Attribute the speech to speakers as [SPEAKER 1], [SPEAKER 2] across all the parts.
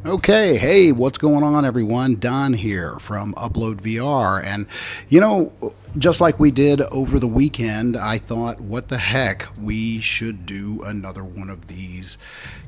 [SPEAKER 1] Okay, hey, what's going on, everyone? Don here from UploadVR. And, you know, just like we did over the weekend, I thought, what the heck, we should do another one of these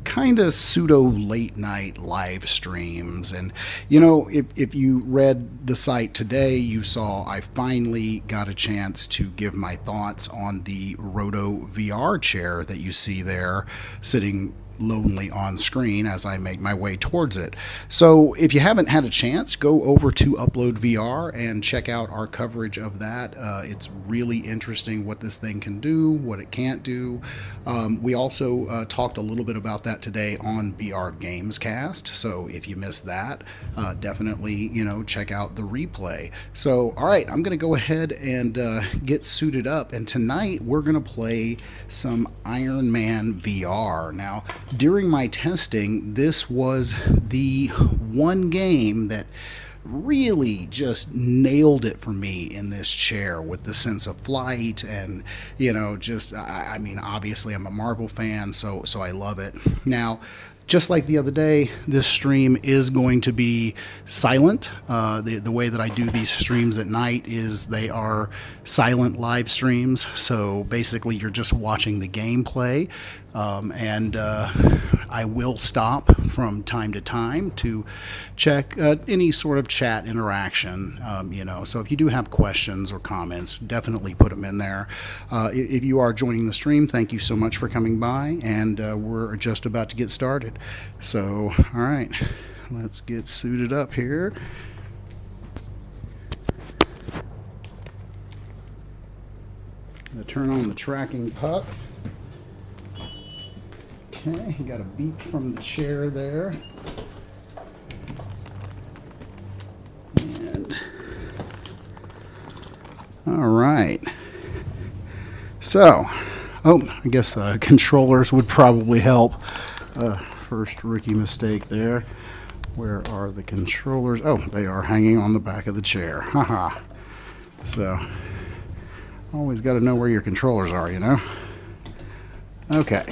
[SPEAKER 1] kind of pseudo late night live streams. And, you know, if you read the site today, you saw I finally got a chance to give my thoughts on the Roto VR chair that you see there sitting lonely on screen as I make my way towards it. So if you haven't had a chance, go over to Upload VR and check out our coverage of that. It's really interesting what this thing can do, what it can't do. We also talked a little bit about that today on VR Gamescast. So if you missed that, definitely, check out the replay. So, all right, I'm going to go ahead and get suited up. And tonight we're going to play some Iron Man VR. Now, during my testing, this was the one game that really just nailed it for me in this chair with the sense of flight and I mean, obviously I'm a Marvel fan, so I love it. Now, just like the other day, this stream is going to be silent. The way that I do these streams at night is they are silent live streams. So basically, you're just watching the gameplay. And I will stop from time to time to check any sort of chat interaction. So if you do have questions or comments, definitely put them in there. If you are joining the stream, thank you so much for coming by, and we're just about to get started. So, all right, let's get suited up here. I'm going to turn on the tracking puck. Okay, you got a beep from the chair there. And all right. So, I guess controllers would probably help. First rookie mistake there. Where are the controllers? Oh, they are hanging on the back of the chair. Haha. So, always got to know where your controllers are, Okay.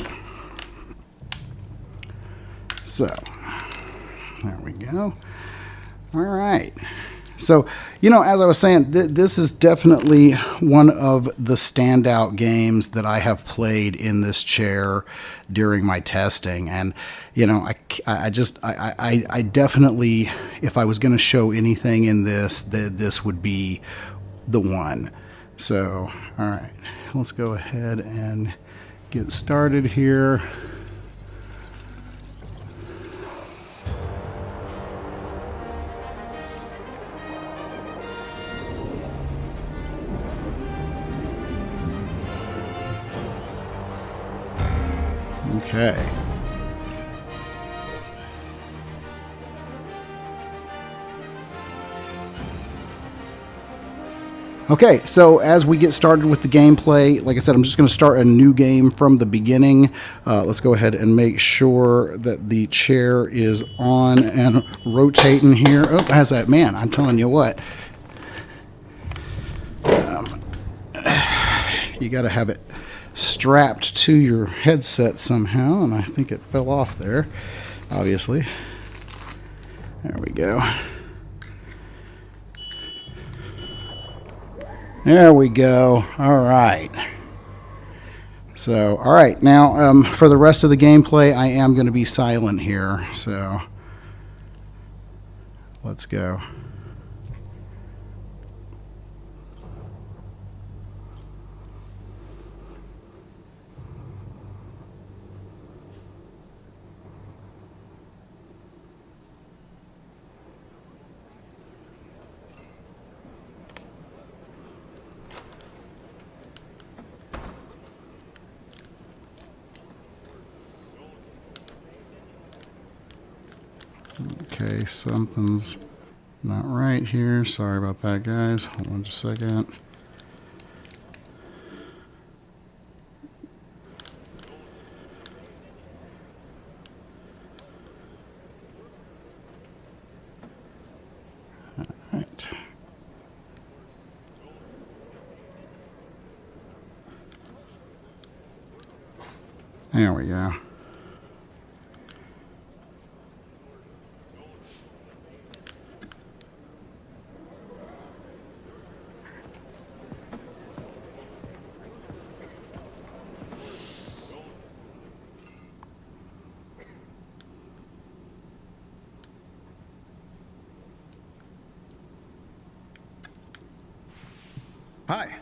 [SPEAKER 1] So, there we go. All right. So, as I was saying, this is definitely one of the standout games that I have played in this chair during my testing. And, I definitely, if I was going to show anything in this, this would be the one. So, all right, let's go ahead and get started here. Okay. Okay, so as we get started with the gameplay, like I said, I'm just going to start a new game from the beginning. Let's go ahead and make sure that the chair is on and rotating here. Oh, how's that? Man, I'm telling you what. You got to have it strapped to your headset somehow, and I think it fell off there, obviously. There we go. There we go. All right. So, all right. Now, for the rest of the gameplay, I am going to be silent here. So, let's go. Okay, something's not right here. Sorry about that, guys. Hold on just a second. All right. There we go.
[SPEAKER 2] Hi.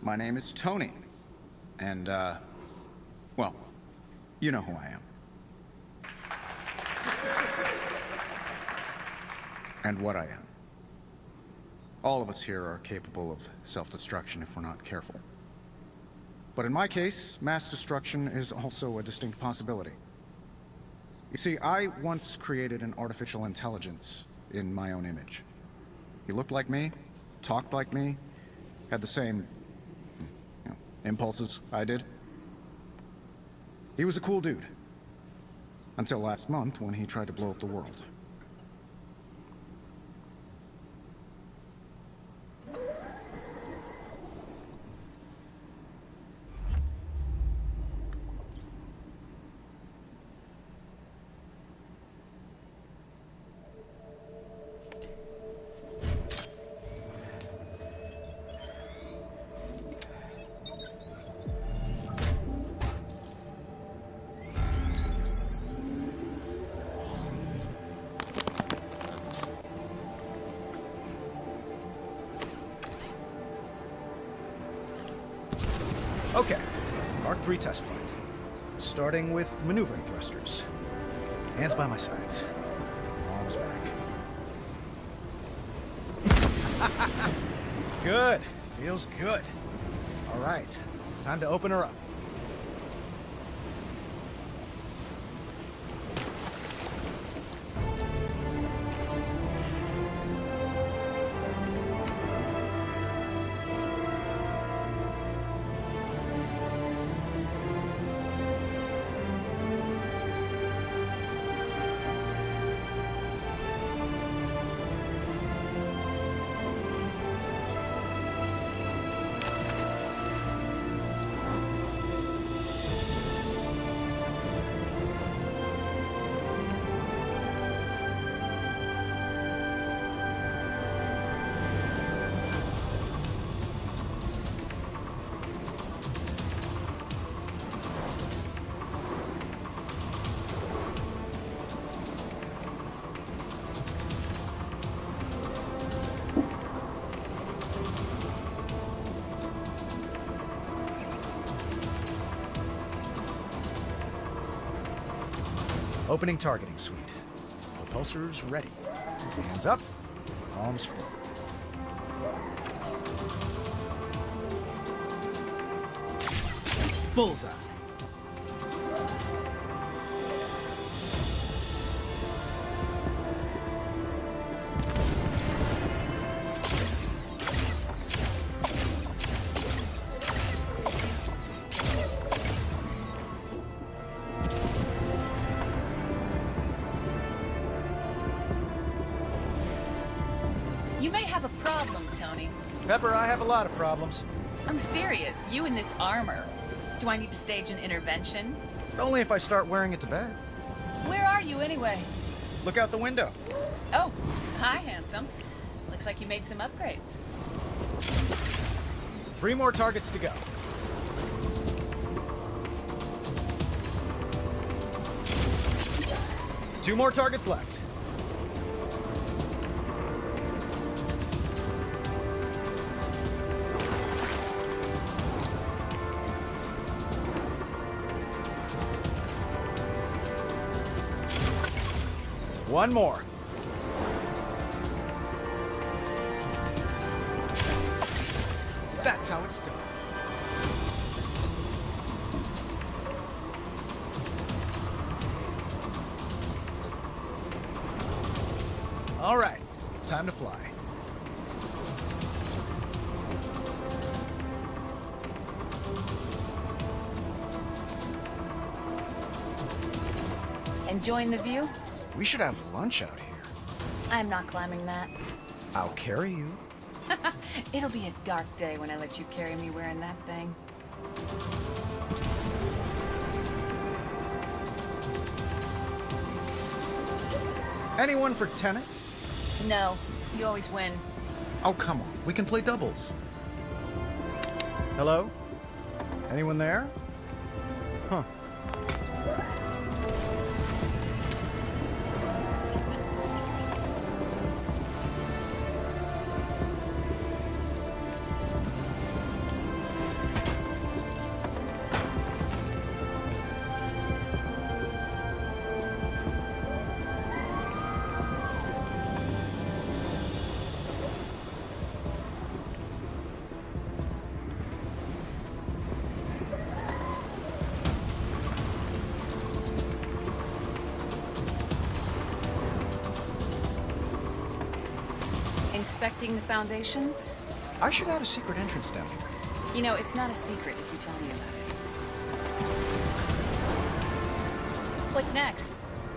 [SPEAKER 2] My name is Tony. And, well, you know who I am. And what I am. All of us here are capable of self-destruction if we're not careful. But in my case, mass destruction is also a distinct possibility. You see, I once created an artificial intelligence in my own image. He looked like me, talked like me, had the same, impulses I did. He was a cool dude. Until last month when he tried to blow up the world.
[SPEAKER 3] Okay, Mark III test flight. Starting with maneuvering thrusters. Hands by my sides. Arms back. Good. Feels good. All right, time to open her up. Opening targeting suite. Repulsors ready. Hands up, palms forward. Bullseye.
[SPEAKER 4] You may have a problem, Tony.
[SPEAKER 3] Pepper, I have a lot of problems.
[SPEAKER 4] I'm serious. You in this armor. Do I need to stage an intervention?
[SPEAKER 3] Only if I start wearing it to bed.
[SPEAKER 4] Where are you anyway?
[SPEAKER 3] Look out the window.
[SPEAKER 4] Oh, hi, handsome. Looks like you made some upgrades.
[SPEAKER 3] 3 more targets to go. Two more targets left. One more. That's how it's done. All right, time to fly.
[SPEAKER 4] Enjoying the view?
[SPEAKER 3] We should have lunch out here.
[SPEAKER 4] I'm not climbing that.
[SPEAKER 3] I'll carry you.
[SPEAKER 4] It'll be a dark day when I let you carry me wearing that thing.
[SPEAKER 3] Anyone for tennis?
[SPEAKER 4] No, you always win.
[SPEAKER 2] Oh, come on. We can play doubles.
[SPEAKER 3] Hello? Anyone there? Huh.
[SPEAKER 4] Inspecting the foundations?
[SPEAKER 3] I should add a secret entrance down here.
[SPEAKER 4] You know, it's not a secret if you tell me about it. What's next?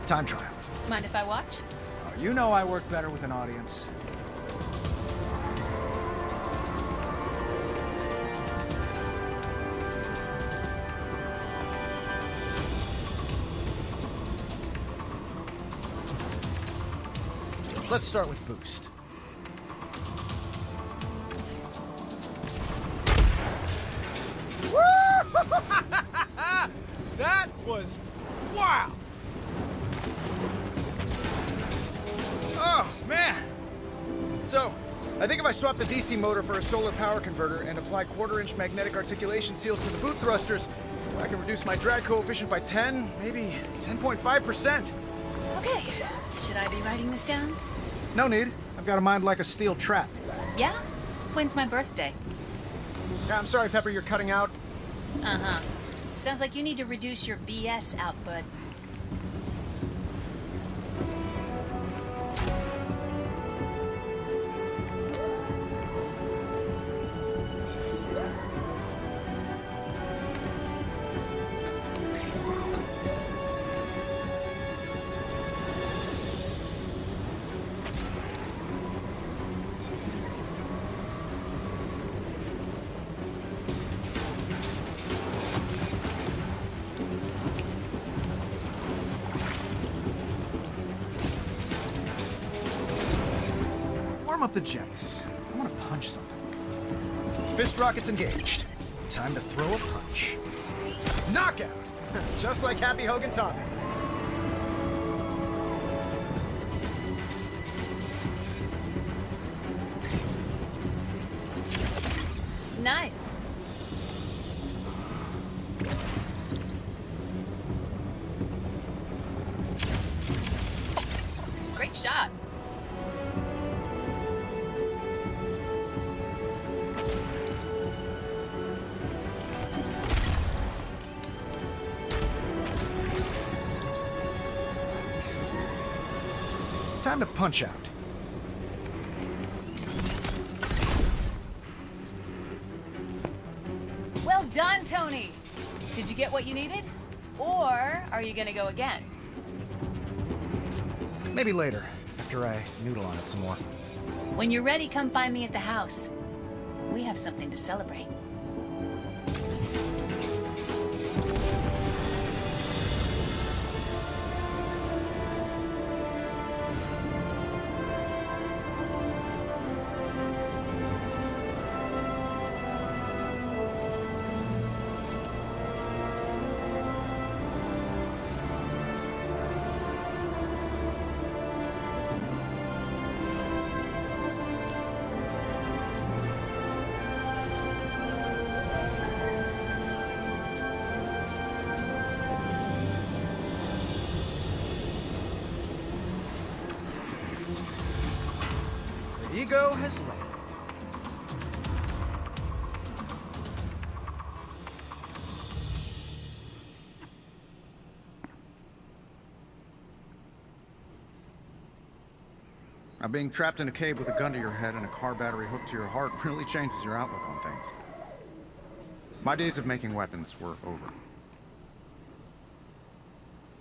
[SPEAKER 3] Time trial.
[SPEAKER 4] Mind if I watch?
[SPEAKER 3] Oh, you know I work better with an audience. Let's start with boost. That was wow! Oh, man! So, I think if I swap the DC motor for a solar power converter and apply quarter-inch magnetic articulation seals to the boot thrusters, I can reduce my drag coefficient by 10, maybe 10.5%.
[SPEAKER 4] Okay. Should I be writing this down?
[SPEAKER 3] No need. I've got a mind like a steel trap.
[SPEAKER 4] Yeah? When's my birthday?
[SPEAKER 3] Yeah, I'm sorry, Pepper, you're cutting out.
[SPEAKER 4] Uh-huh. Sounds like you need to reduce your BS output.
[SPEAKER 3] Warm up the jets. I want to punch something. Fist rockets engaged. Time to throw a punch. Knockout! Just like Happy Hogan taught me.
[SPEAKER 4] Nice. Great shot.
[SPEAKER 3] Time to punch out.
[SPEAKER 4] Well done, Tony. Did you get what you needed? Or are you gonna go again?
[SPEAKER 3] Maybe later, after I noodle on it some more.
[SPEAKER 4] When you're ready, come find me at the house. We have something to celebrate.
[SPEAKER 3] The ego has landed.
[SPEAKER 2] Now, being trapped in a cave with a gun to your head and a car battery hooked to your heart really changes your outlook on things. My days of making weapons were over.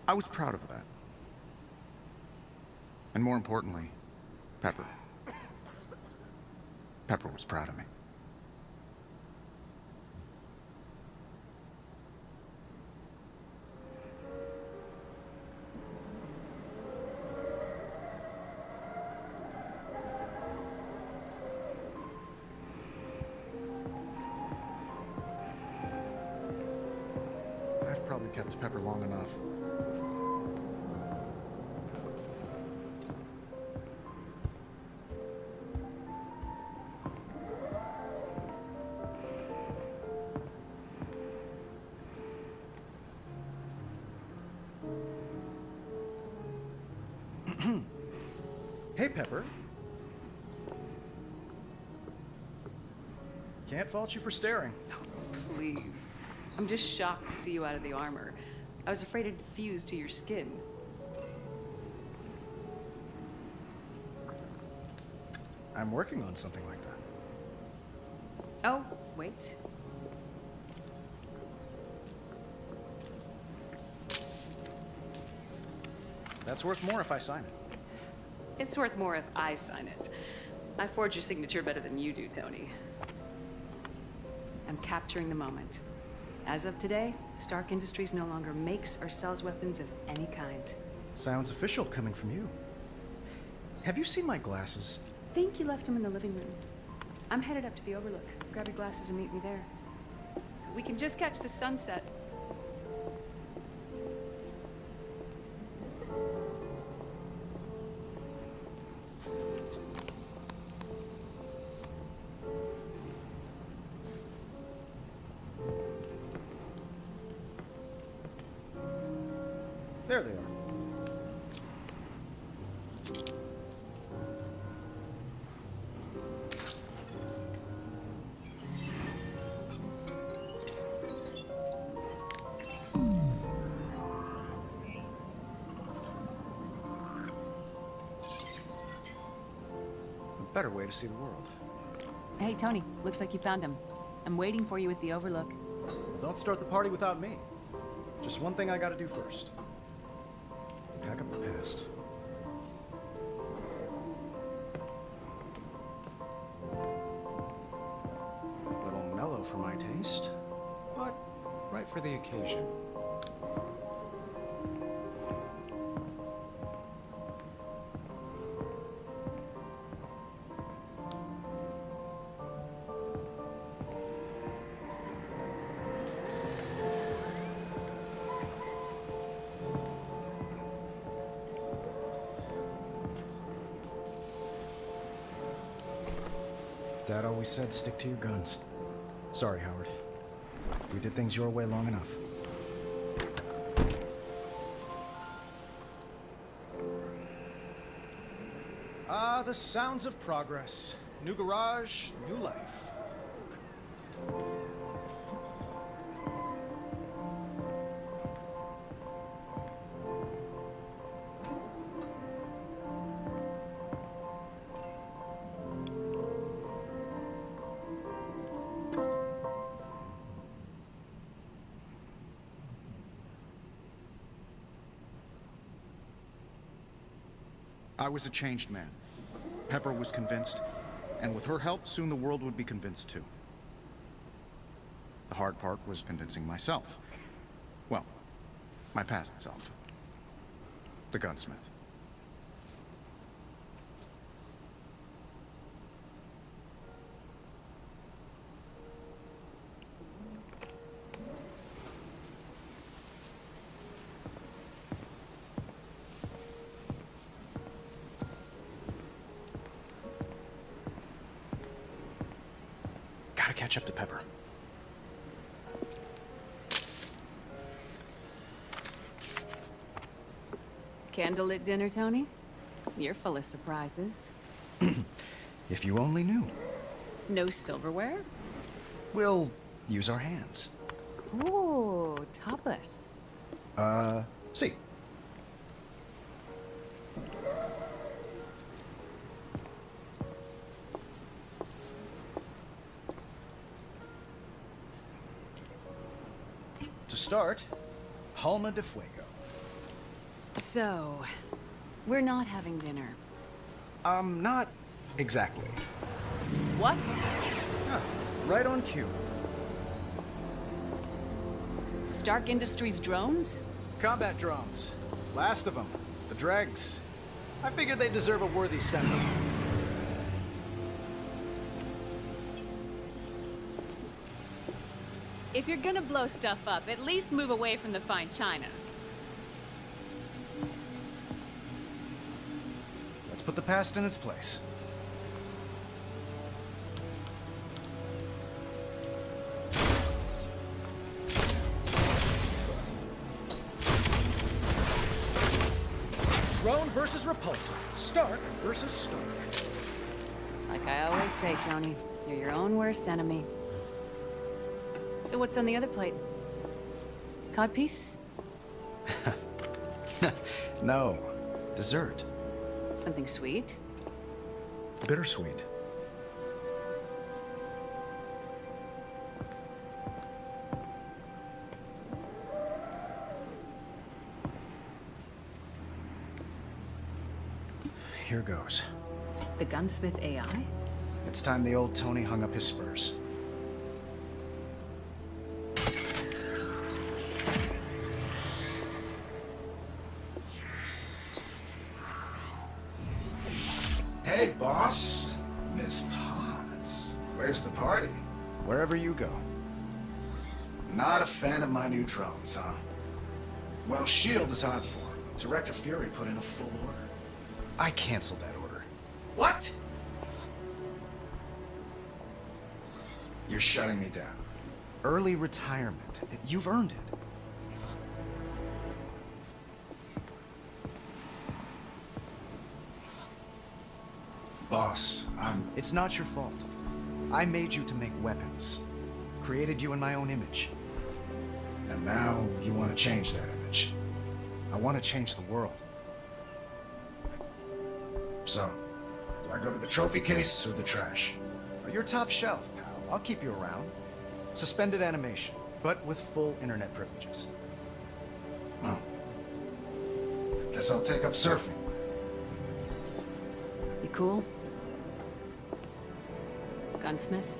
[SPEAKER 2] I was proud of that. And more importantly, Pepper. Pepper was proud of me. I've probably kept Pepper long enough.
[SPEAKER 3] Hey, Pepper. Can't fault you for staring.
[SPEAKER 5] Please. I'm just shocked to see you out of the armor. I was afraid it'd fuse to your skin.
[SPEAKER 2] I'm working on something like that.
[SPEAKER 5] Oh, wait.
[SPEAKER 2] That's worth more if I sign it.
[SPEAKER 5] It's worth more if I sign it. I forge your signature better than you do, Tony. I'm capturing the moment. As of today, Stark Industries no longer makes or sells weapons of any kind.
[SPEAKER 2] Sounds official coming from you. Have you seen my glasses?
[SPEAKER 5] Think you left them in the living room. I'm headed up to the Overlook. Grab your glasses and meet me there. We can just catch the sunset.
[SPEAKER 2] There they are. A better way to see the world.
[SPEAKER 5] Hey, Tony. Looks like you found him. I'm waiting for you at the Overlook.
[SPEAKER 2] Don't start the party without me. Just one thing I gotta do first. Pack up the past. A little mellow for my taste, but right for the occasion. Dad always said stick to your guns. Sorry, Howard. We did things your way long enough. Ah, the sounds of progress. New garage, new life. I was a changed man. Pepper was convinced, and with her help, soon the world would be convinced too. The hard part was convincing myself. Well, my past self. The gunsmith. Gotta catch up to Pepper.
[SPEAKER 5] Candlelit dinner, Tony? You're full of surprises.
[SPEAKER 2] If you only knew.
[SPEAKER 5] No silverware?
[SPEAKER 2] We'll use our hands.
[SPEAKER 5] Ooh, tapas.
[SPEAKER 2] See. To start, Palma de Fuego.
[SPEAKER 5] So, we're not having dinner.
[SPEAKER 2] Not exactly.
[SPEAKER 5] What?
[SPEAKER 2] Ah, right on cue.
[SPEAKER 5] Stark Industries drones?
[SPEAKER 2] Combat drones. Last of them. The dregs. I figured they deserve a worthy send-off.
[SPEAKER 5] If you're gonna blow stuff up, at least move away from the fine china.
[SPEAKER 2] Let's put the past in its place. Drone versus repulsor. Stark versus Stark.
[SPEAKER 5] Like I always say, Tony, you're your own worst enemy. So what's on the other plate? Codpiece?
[SPEAKER 2] No. Dessert.
[SPEAKER 5] Something sweet?
[SPEAKER 2] bittersweet. Here goes.
[SPEAKER 5] The gunsmith AI?
[SPEAKER 2] It's time the old Tony hung up his spurs.
[SPEAKER 1] Hey, boss. Miss Potts. Where's the party?
[SPEAKER 2] Wherever you go.
[SPEAKER 1] Not a fan of my new drones, huh? Well, S.H.I.E.L.D. is hot for it. Director Fury put in a full order.
[SPEAKER 2] I canceled that order.
[SPEAKER 1] What? You're shutting me down.
[SPEAKER 2] Early retirement. You've earned it.
[SPEAKER 1] Boss,
[SPEAKER 2] It's not your fault. I made you to make weapons. Created you in my own image.
[SPEAKER 1] And now you want to change that image.
[SPEAKER 2] I want to change the world.
[SPEAKER 1] So, do I go to the trophy case or the trash?
[SPEAKER 2] You're top shelf, pal. I'll keep you around. Suspended animation, but with full internet privileges.
[SPEAKER 1] Well, guess I'll take up surfing.
[SPEAKER 5] You cool? Gunsmith?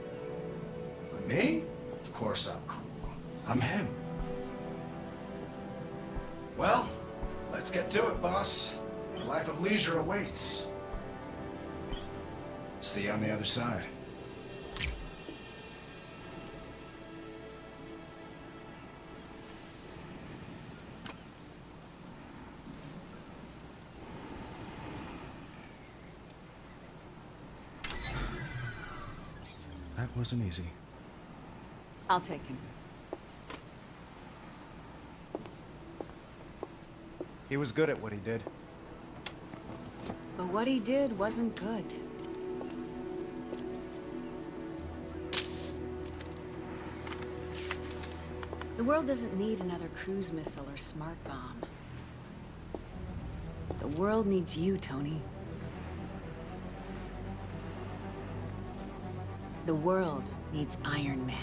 [SPEAKER 1] Me? Of course I'm cool. I'm him. Well, let's get to it, boss. A life of leisure awaits. See you on the other side.
[SPEAKER 2] That wasn't easy.
[SPEAKER 5] I'll take him.
[SPEAKER 2] He was good at what he did.
[SPEAKER 5] But what he did wasn't good. The world doesn't need another cruise missile or smart bomb. The world needs you, Tony. The world needs Iron Man.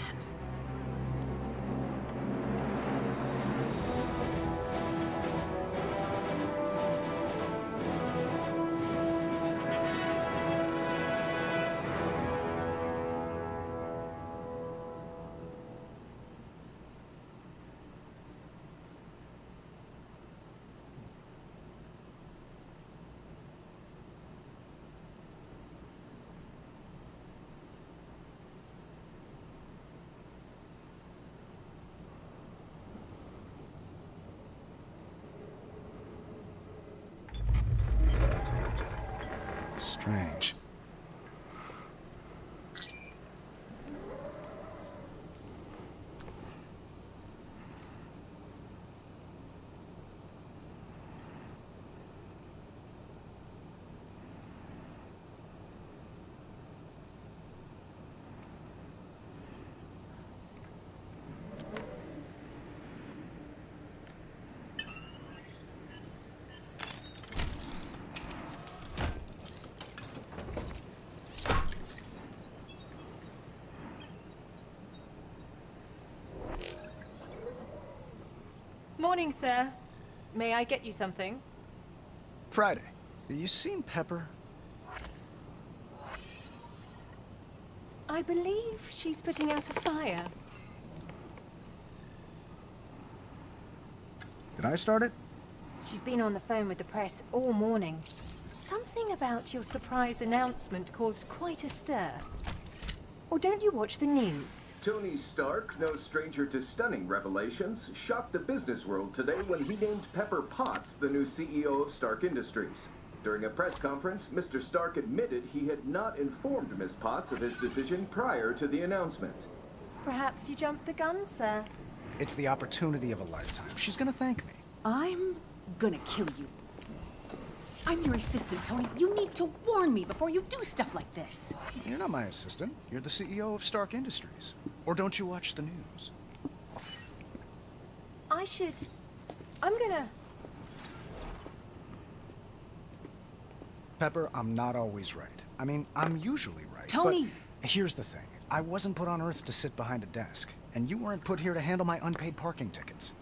[SPEAKER 2] Strange.
[SPEAKER 6] Morning, sir. May I get you something?
[SPEAKER 2] Friday. You seen Pepper?
[SPEAKER 6] I believe she's putting out a fire.
[SPEAKER 2] Did I start it?
[SPEAKER 6] She's been on the phone with the press all morning. Something about your surprise announcement caused quite a stir. Or don't you watch the news?
[SPEAKER 7] Tony Stark, no stranger to stunning revelations, shocked the business world today when he named Pepper Potts the new CEO of Stark Industries. During a press conference, Mr. Stark admitted he had not informed Ms. Potts of his decision prior to the announcement.
[SPEAKER 6] Perhaps you jumped the gun, sir.
[SPEAKER 2] It's the opportunity of a lifetime. She's gonna thank me.
[SPEAKER 5] I'm gonna kill you. I'm your assistant, Tony. You need to warn me before you do stuff like this.
[SPEAKER 2] You're not my assistant. You're the CEO of Stark Industries. Or don't you watch the news?
[SPEAKER 6] I'm gonna...
[SPEAKER 2] Pepper, I'm not always right. I mean, I'm usually right.
[SPEAKER 5] Tony!
[SPEAKER 2] But here's the thing. I wasn't put on Earth to sit behind a desk, and you weren't put here to handle my unpaid parking tickets.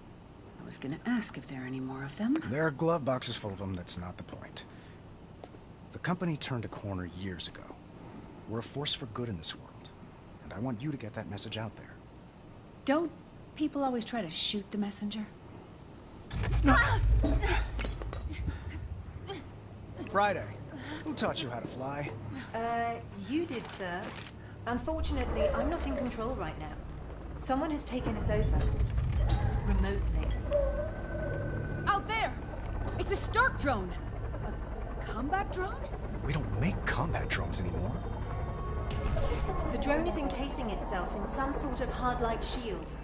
[SPEAKER 5] I was gonna ask if there are any more of them.
[SPEAKER 2] There are glove boxes full of them, that's not the point. The company turned a corner years ago. We're a force for good in this world, and I want you to get that message out there.
[SPEAKER 5] Don't people always try to shoot the messenger?
[SPEAKER 2] Friday, who taught you how to fly?
[SPEAKER 6] You did, sir. Unfortunately, I'm not in control right now. Someone has taken us over. Remotely.
[SPEAKER 5] Out there! It's a Stark drone! A combat drone?
[SPEAKER 2] We don't make combat drones anymore.
[SPEAKER 6] The drone is encasing itself in some sort of hard-light shield.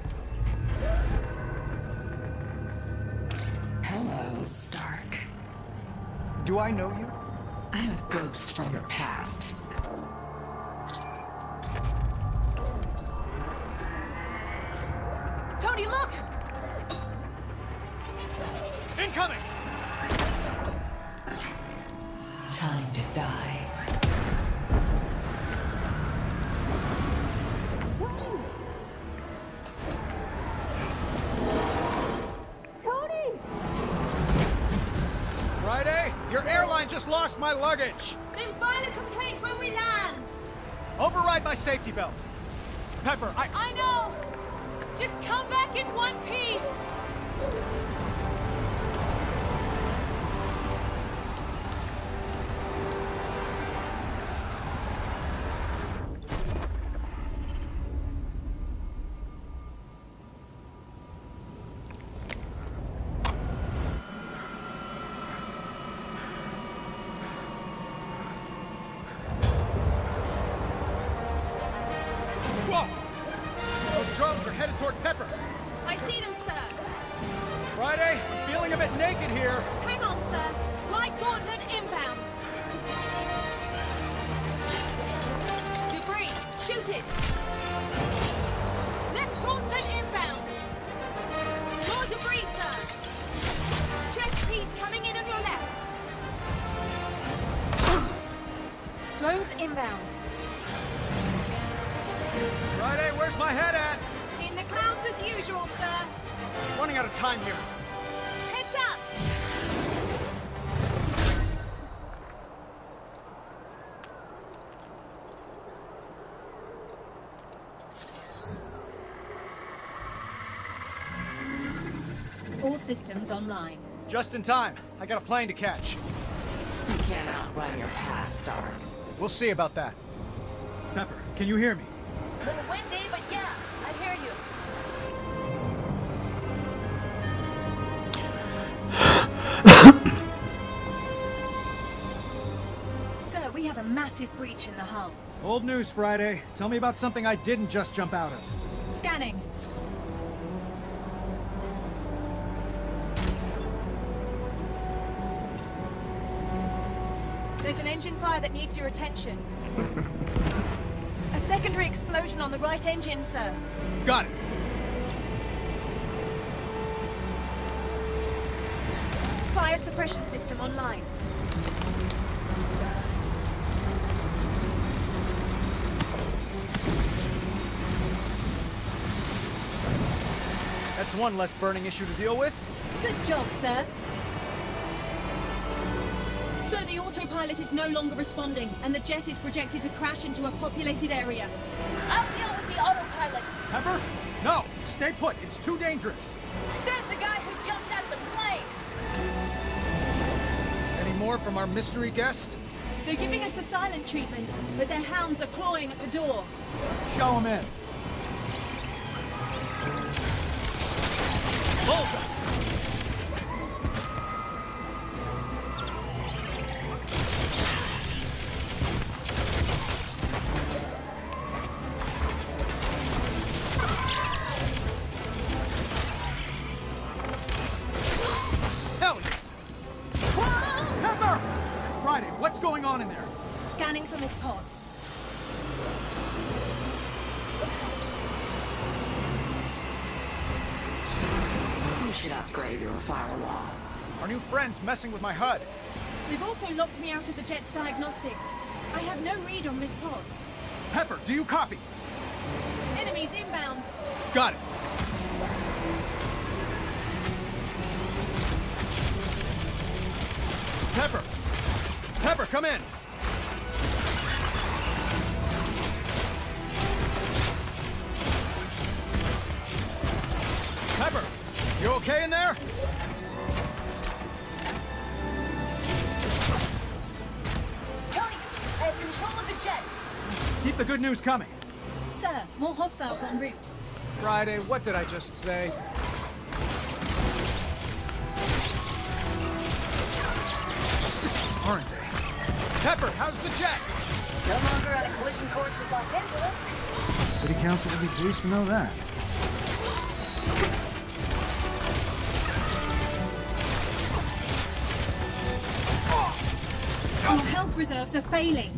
[SPEAKER 8] Hello, Stark.
[SPEAKER 2] Do I know you?
[SPEAKER 8] I'm a ghost from your past.
[SPEAKER 5] Tony, look!
[SPEAKER 3] Incoming!
[SPEAKER 8] Time to die.
[SPEAKER 3] Friday, your airline just lost my luggage!
[SPEAKER 9] Then file a complaint when we land!
[SPEAKER 3] Override my safety belt! Pepper,
[SPEAKER 4] I know! Just come back in one piece!
[SPEAKER 3] Whoa! Those drones are headed toward Pepper!
[SPEAKER 9] I see them, sir.
[SPEAKER 3] Friday, I'm feeling a bit naked here.
[SPEAKER 9] Hang on, sir. Right gauntlet inbound. Debris, shoot it. Left gauntlet inbound. More debris, sir. Chest piece coming in on your left.
[SPEAKER 6] Drones inbound.
[SPEAKER 3] Friday, where's my head at?
[SPEAKER 9] In the clouds as usual, sir.
[SPEAKER 3] Running out of time here.
[SPEAKER 9] Heads up. All systems online.
[SPEAKER 3] Just in time. I got a plane to catch.
[SPEAKER 8] You can't outrun your past, Stark.
[SPEAKER 3] We'll see about that. Pepper, can you hear me?
[SPEAKER 9] Little windy, but yeah, I hear you.
[SPEAKER 6] Sir, we have a massive breach in the hull.
[SPEAKER 3] Old news, Friday. Tell me about something I didn't just jump out of.
[SPEAKER 6] Scanning.
[SPEAKER 9] There's an engine fire that needs your attention. A secondary explosion on the right engine, sir.
[SPEAKER 3] Got it.
[SPEAKER 9] Fire suppression system online.
[SPEAKER 3] That's one less burning issue to deal with.
[SPEAKER 9] Good job, sir. So the autopilot is no longer responding, and the jet is projected to crash into a populated area. I'll deal with the autopilot.
[SPEAKER 3] Pepper? No! Stay put. It's too dangerous.
[SPEAKER 9] Says the guy who jumped out of the plane.
[SPEAKER 3] Any more from our mystery guest?
[SPEAKER 9] They're giving us the silent treatment, but their hounds are clawing at the door.
[SPEAKER 3] Show him in. Bullseye! Hell yeah! Pepper! Friday, what's going on in there?
[SPEAKER 9] Scanning for Miss Potts.
[SPEAKER 8] You should upgrade your firewall.
[SPEAKER 3] Our new friend's messing with my HUD.
[SPEAKER 9] They've also locked me out of the jet's diagnostics. I have no read on Miss Potts.
[SPEAKER 3] Pepper, do you copy?
[SPEAKER 9] Enemies inbound.
[SPEAKER 3] Got it. Pepper! Pepper, come in! Pepper, you okay in there?
[SPEAKER 9] Tony, I have control of the jet.
[SPEAKER 3] Keep the good news coming.
[SPEAKER 9] Sir, more hostiles en route.
[SPEAKER 3] Friday, what did I just say? Aren't they? Pepper, how's the jet?
[SPEAKER 9] No longer on a collision course with Los Angeles.
[SPEAKER 3] City Council would be pleased to know that.
[SPEAKER 9] Our health reserves are failing.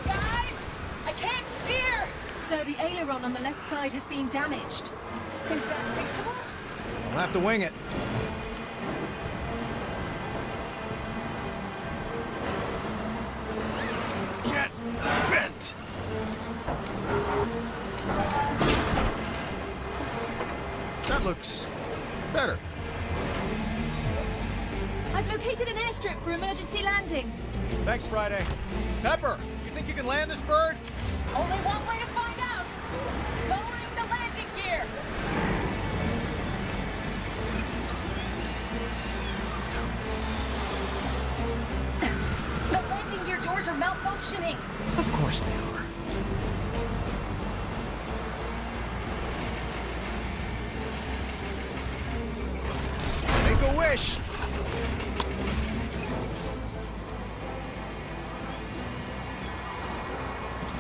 [SPEAKER 6] Guys! I can't steer!
[SPEAKER 9] Sir, the aileron on the left side has been damaged.
[SPEAKER 6] Is that fixable?
[SPEAKER 3] We'll have to wing it. Get bent! That looks better.
[SPEAKER 9] I've located an airstrip for emergency landing.
[SPEAKER 3] Thanks, Friday. Pepper, you think you can land this bird?
[SPEAKER 6] Only one way to find out! Lowering the landing gear! The landing gear doors are malfunctioning!
[SPEAKER 3] Of course they are. Make a wish!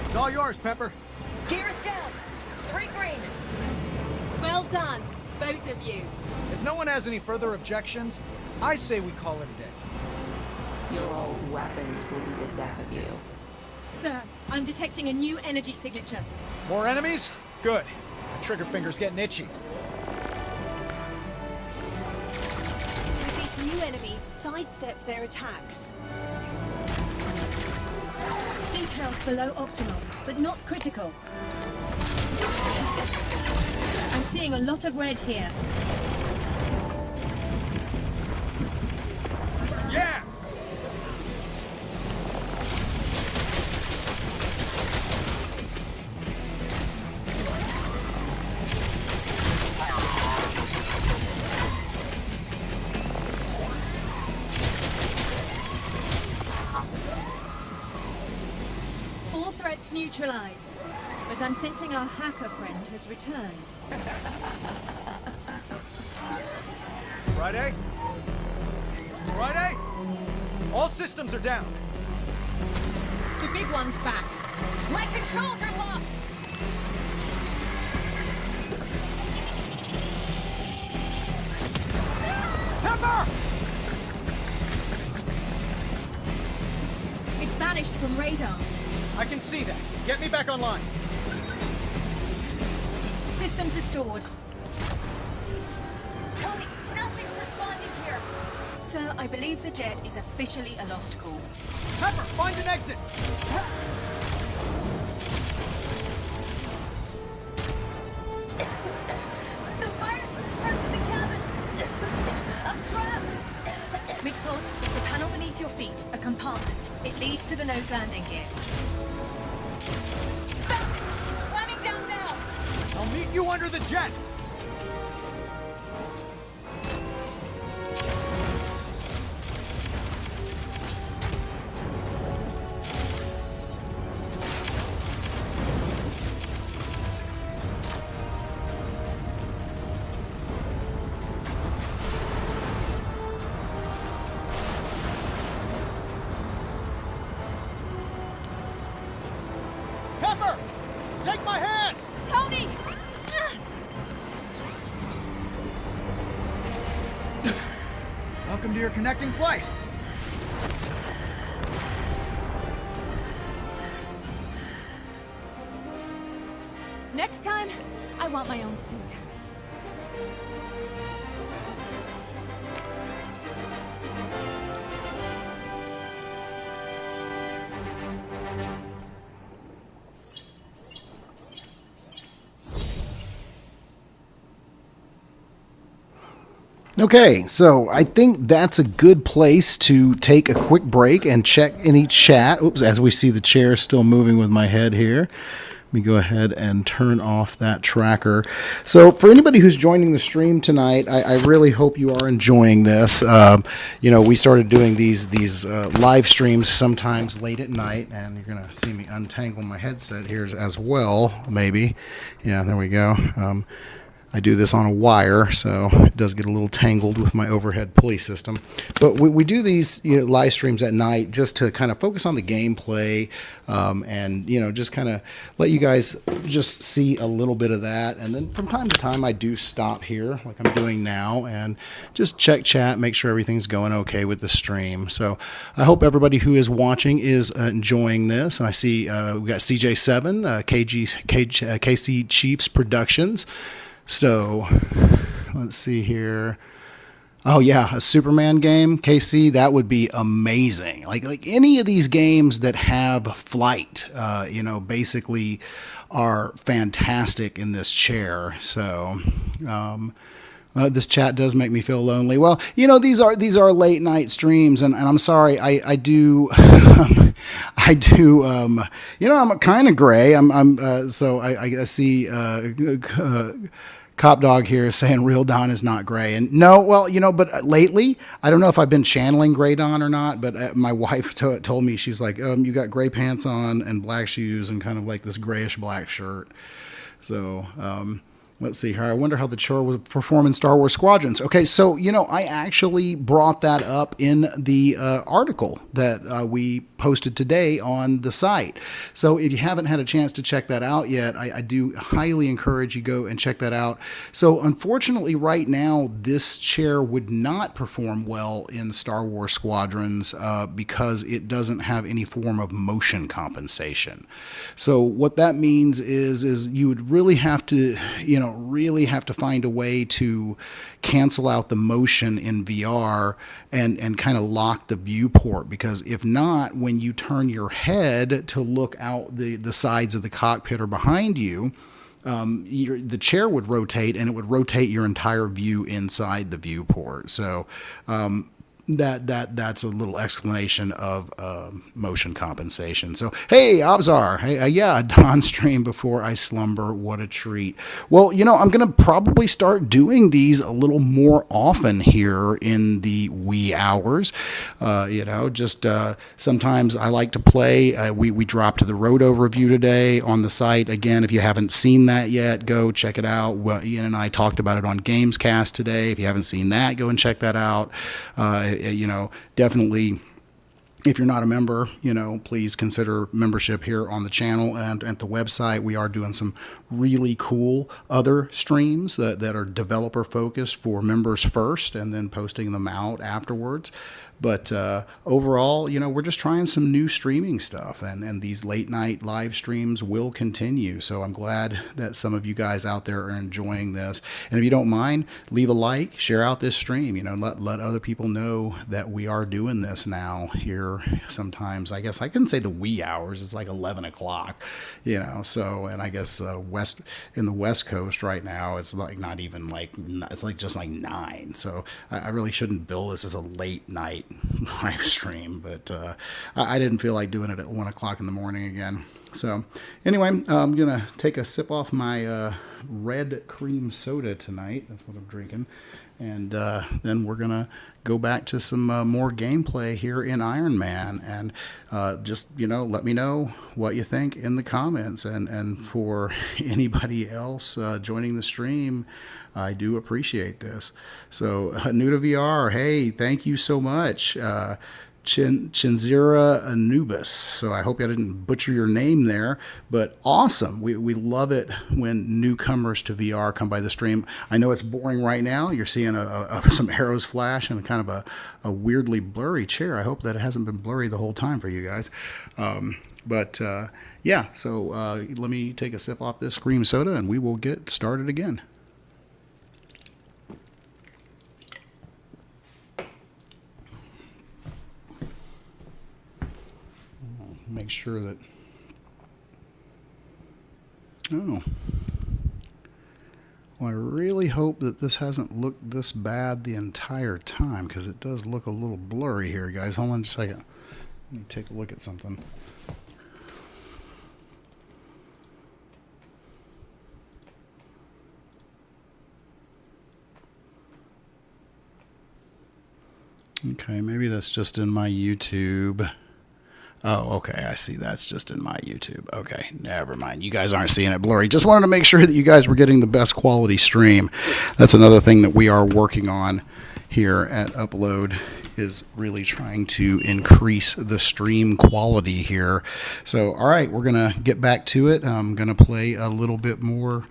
[SPEAKER 3] It's all yours, Pepper.
[SPEAKER 6] Gears down! 3 green!
[SPEAKER 9] Well done, both of you.
[SPEAKER 3] If no one has any further objections, I say we call it a day.
[SPEAKER 8] Your old weapons will be the death of you.
[SPEAKER 9] Sir, I'm detecting a new energy signature.
[SPEAKER 3] More enemies? Good. My trigger finger's getting itchy.
[SPEAKER 9] These new enemies sidestep their attacks. Seat health below optimal, but not critical. I'm seeing a lot of red here.
[SPEAKER 3] Yeah!
[SPEAKER 9] All threats neutralized. But I'm sensing our hacker friend has returned.
[SPEAKER 3] Friday? Friday? All systems are down.
[SPEAKER 9] The big one's back.
[SPEAKER 6] My controls are locked!
[SPEAKER 3] Pepper!
[SPEAKER 9] It's vanished from radar.
[SPEAKER 3] I can see that. Get me back online.
[SPEAKER 9] Systems restored.
[SPEAKER 6] Tony, nothing's responding here!
[SPEAKER 9] Sir, I believe the jet is officially a lost cause.
[SPEAKER 3] Pepper, find an exit!
[SPEAKER 6] The fire spread to the cabin! I'm trapped!
[SPEAKER 9] Miss Potts, there's a panel beneath your feet, a compartment. It leads to the nose landing gear.
[SPEAKER 6] Found it! Climbing down now!
[SPEAKER 3] I'll meet you under the jet! Pepper! Take my hand!
[SPEAKER 4] Tony!
[SPEAKER 3] Welcome to your connecting flight.
[SPEAKER 4] I want my own suit.
[SPEAKER 1] Okay, so I think that's a good place to take a quick break and check any chat. Oops, as we see the chair still moving with my head here. Let me go ahead and turn off that tracker. So for anybody who's joining the stream tonight, I really hope you are enjoying this. We started doing these live streams sometimes late at night, and you're going to see me untangle my headset here as well, maybe. Yeah, there we go. I do this on a wire, so it does get a little tangled with my overhead pulley system. But we do these live streams at night just to kind of focus on the gameplay and just kind of let you guys just see a little bit of that. And then from time to time, I do stop here like I'm doing now and just check chat, make sure everything's going okay with the stream. So I hope everybody who is watching is enjoying this. And I see we got CJ7, KC Chiefs Productions. So let's see here. Oh yeah, a Superman game, KC, that would be amazing. Like any of these games that have flight, basically are fantastic in this chair. So this chat does make me feel lonely. Well, these are late night streams, and I'm sorry, I do. I'm kind of gray. So I see Cop Dog here is saying Real Dawn is not gray. And no, well, but lately, I don't know if I've been channeling Gray Dawn or not, but my wife told me, she's like, you got gray pants on and black shoes and kind of like this grayish black shirt. So, let's see here. I wonder how the chore would perform in Star Wars Squadrons. Okay, so, I actually brought that up in the article that we posted today on the site. So if you haven't had a chance to check that out yet, I do highly encourage you go and check that out. So unfortunately, right now, this chair would not perform well in Star Wars Squadrons because it doesn't have any form of motion compensation. So what that means is you would really have to, find a way to cancel out the motion in VR and kind of lock the viewport, because if not, when you turn your head to look out the sides of the cockpit or behind you, the chair would rotate, and it would rotate your entire view inside the viewport. So that's a little explanation of motion compensation. So hey, Abzar, hey, yeah, dawn stream before I slumber, what a treat. Well, I'm gonna probably start doing these a little more often here in the wee hours. Sometimes I like to play. We dropped the Roto review today on the site. Again, if you haven't seen that yet, go check it out. Well, Ian and I talked about it on Gamescast today. If you haven't seen that, go and check that out. Definitely, if you're not a member, please consider membership here on the channel and at the website. We are doing some really cool other streams that are developer focused for members first, and then posting them out afterwards. But overall, we're just trying some new streaming stuff, and these late night live streams will continue. So I'm glad that some of you guys out there are enjoying this. And if you don't mind, leave a like, share out this stream, let other people know that we are doing this now here. Sometimes, I guess I couldn't say the wee hours, it's like 11 o'clock, so, and I guess in the West Coast right now, it's like not even like, it's like just like 9. So I really shouldn't bill this as a late night live stream, but I didn't feel like doing it at 1 o'clock in the morning again. So anyway, I'm gonna take a sip off my red cream soda tonight. That's what I'm drinking, and then we're gonna go back to some more gameplay here in Iron Man, and just let me know what you think in the comments, and for anybody else joining the stream, I do appreciate this. So Nuda VR, hey, thank you so much. Chinzira Anubis. So I hope I didn't butcher your name there, but awesome. We love it when newcomers to VR come by the stream. I know it's boring right now. You're seeing some arrows flash and kind of a weirdly blurry chair. I hope that it hasn't been blurry the whole time for you guys. Yeah, so let me take a sip off this cream soda and we will get started again. Make sure that, oh, well, I really hope that this hasn't looked this bad the entire time, because it does look a little blurry here, guys. Hold on just a second. Let me take a look at something. Okay, maybe that's just in my YouTube. Oh, okay, I see. That's just in my YouTube. Okay, never mind. You guys aren't seeing it blurry. Just wanted to make sure that you guys were getting the best quality stream. That's another thing that we are working on here at Upload, is really trying to increase the stream quality here. So, all right, we're going to get back to it. I'm going to play a little bit more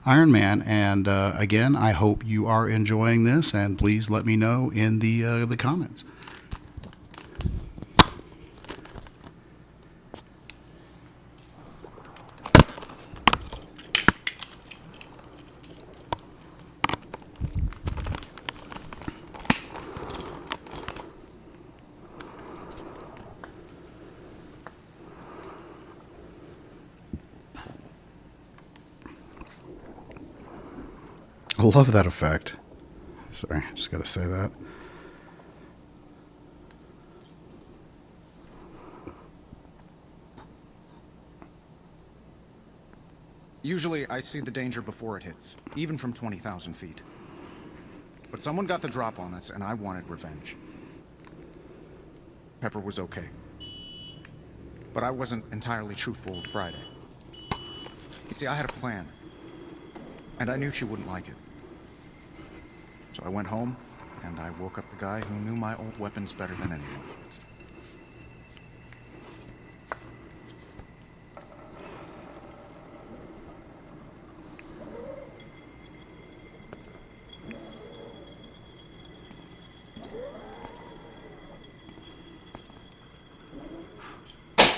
[SPEAKER 1] Iron Man. And again, I hope you are enjoying this, and please let me know in the comments. I love that effect. Sorry, just got to say that.
[SPEAKER 2] Usually, I see the danger before it hits, even from 20,000 feet. But someone got the drop on us, and I wanted revenge. Pepper was okay. But I wasn't entirely truthful with Friday. You see, I had a plan. And I knew she wouldn't like it. So I went home, and I woke up the guy who knew my old weapons better than anyone.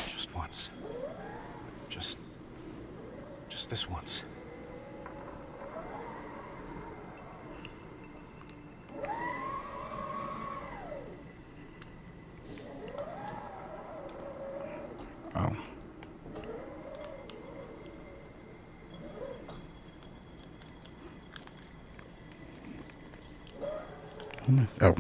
[SPEAKER 2] Just once. Just this once.
[SPEAKER 1] Oh. Oh.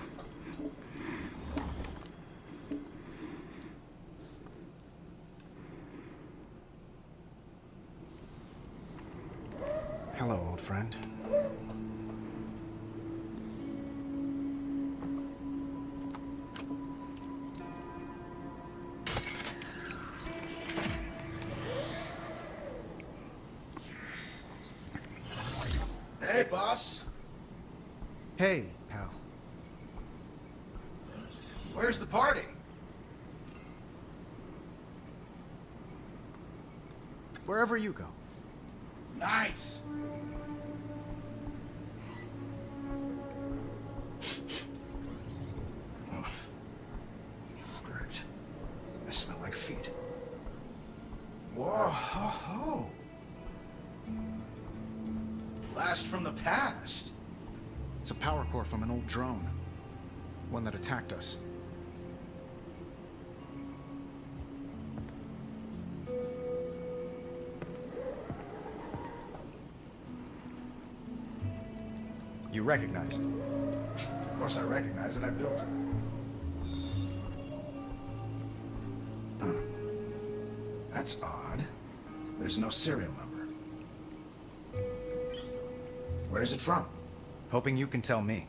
[SPEAKER 2] Hello, old friend.
[SPEAKER 3] Hey, boss.
[SPEAKER 2] Hey, pal.
[SPEAKER 3] Where's the party?
[SPEAKER 2] Wherever you go.
[SPEAKER 3] Nice. Great. I smell like feet. Whoa, ho, ho. Blast from the past.
[SPEAKER 2] It's a power core from an old drone. One that attacked us. You recognize it.
[SPEAKER 3] Of course I recognize it. I built it. Huh. That's odd. There's no serial number. Where's it from?
[SPEAKER 2] Hoping you can tell me.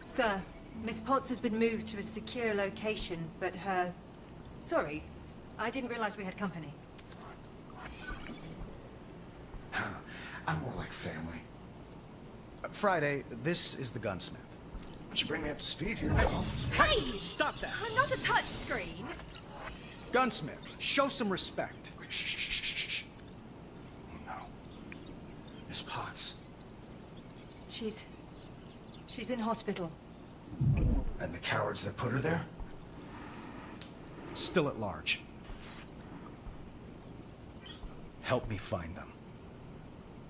[SPEAKER 6] Sir, Miss Potts has been moved to a secure location, but her... Sorry, I didn't realize we had company.
[SPEAKER 3] I'm more like family.
[SPEAKER 2] Friday, this is the gunsmith.
[SPEAKER 3] Why don't you bring me up to speed here, pal?
[SPEAKER 9] Hey!
[SPEAKER 2] Stop that!
[SPEAKER 9] I'm not a touch screen.
[SPEAKER 2] Gunsmith, show some respect.
[SPEAKER 3] Shh. Oh, no. Miss Potts.
[SPEAKER 6] She's in hospital.
[SPEAKER 3] And the cowards that put her there?
[SPEAKER 2] Still at large. Help me find them.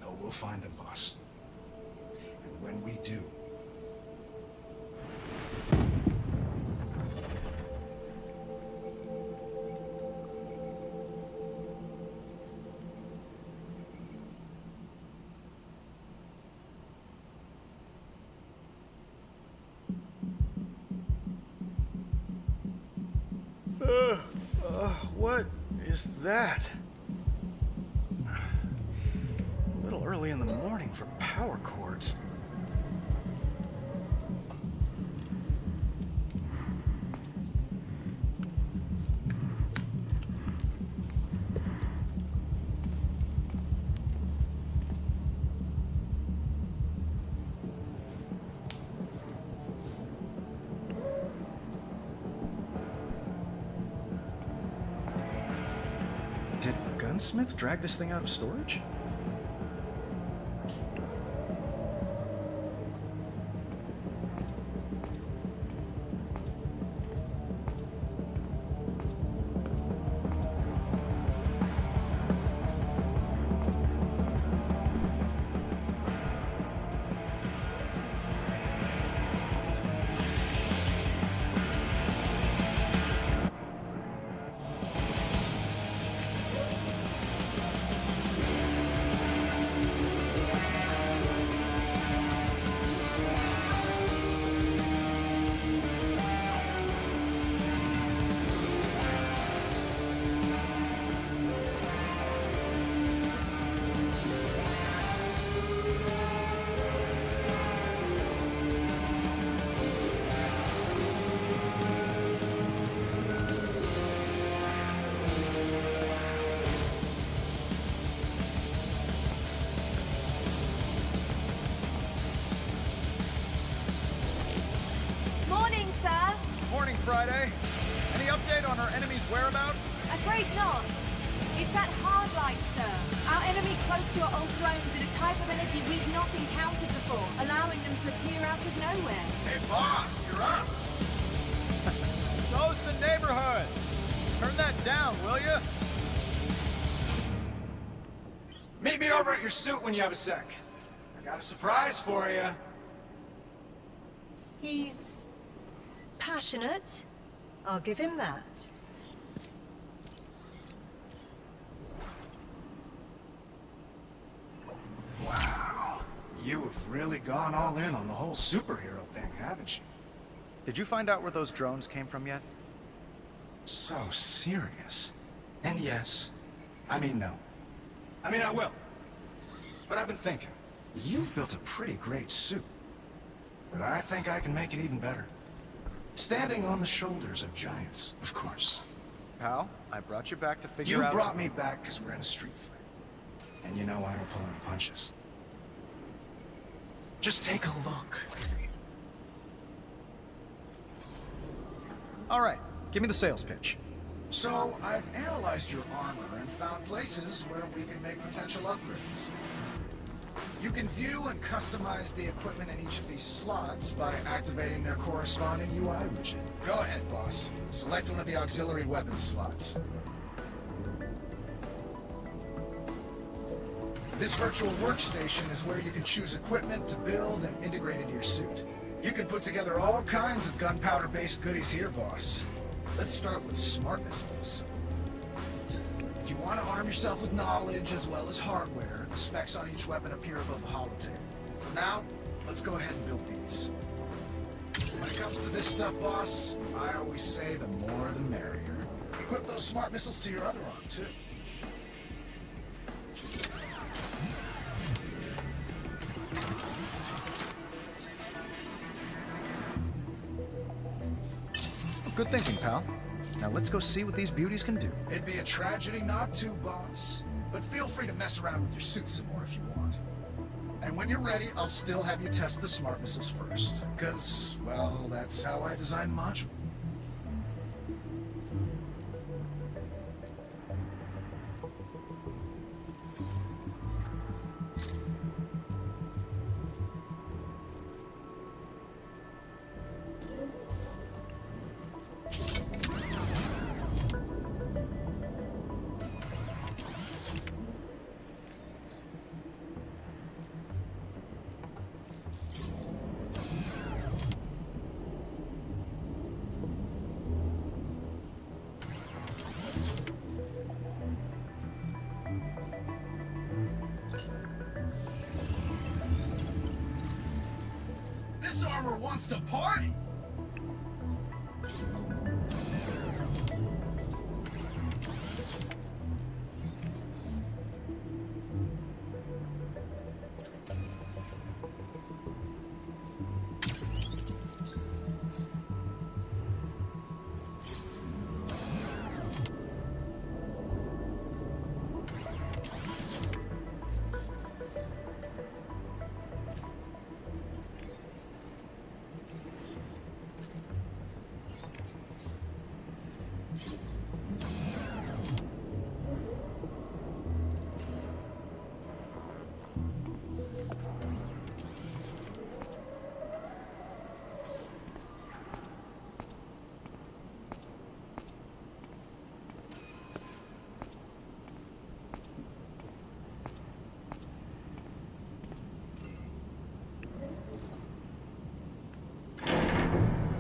[SPEAKER 3] No, we'll find them, boss. And when we do...
[SPEAKER 2] What is that? A little early in the morning for power cords. Did Gunsmith drag this thing out of storage?
[SPEAKER 9] Morning, sir.
[SPEAKER 2] Morning, Friday. Any update on our enemy's whereabouts?
[SPEAKER 9] Afraid not. It's that hard light, sir. Our enemy cloaked your old drones in a type of energy we've not encountered before, allowing them to appear out of nowhere.
[SPEAKER 2] Hey, boss, you're up. So's the neighborhood. Turn that down, will you?
[SPEAKER 3] Meet me over at your suit when you have a sec. I got a surprise for you.
[SPEAKER 6] He's passionate. I'll give him that.
[SPEAKER 3] Wow. You have really gone all in on the whole superhero thing, haven't you?
[SPEAKER 2] Did you find out where those drones came from yet?
[SPEAKER 3] So serious. And yes. I mean, no. I mean, I will. But I've been thinking. You've built a pretty great suit. But I think I can make it even better. Standing on the shoulders of giants, of course.
[SPEAKER 2] Pal, I brought you back to figure
[SPEAKER 3] You
[SPEAKER 2] out...
[SPEAKER 3] brought me back because we're in a street fight. And you know I don't pull any punches. Just take a look.
[SPEAKER 2] All right, give me the sales pitch.
[SPEAKER 3] So, I've analyzed your armor and found places where we can make potential upgrades. You can view and customize the equipment in each of these slots by activating their corresponding UI widget. Go ahead, boss. Select one of the auxiliary weapons slots. This virtual workstation is where you can choose equipment to build and integrate into your suit. You can put together all kinds of gunpowder-based goodies here, boss. Let's start with smart missiles. If you want to arm yourself with knowledge as well as hardware, the specs on each weapon appear above the holotape. For now, let's go ahead and build these. When it comes to this stuff, boss, I always say the more the merrier. Equip those smart missiles to your other arm, too.
[SPEAKER 2] Good thinking, pal. Now let's go see what these beauties can do.
[SPEAKER 3] It'd be a tragedy not to, boss. But feel free to mess around with your suit some more if you want.
[SPEAKER 10] And when you're ready, I'll still have you test the smart missiles first. Because, well, that's how I designed the module. This armor wants to party!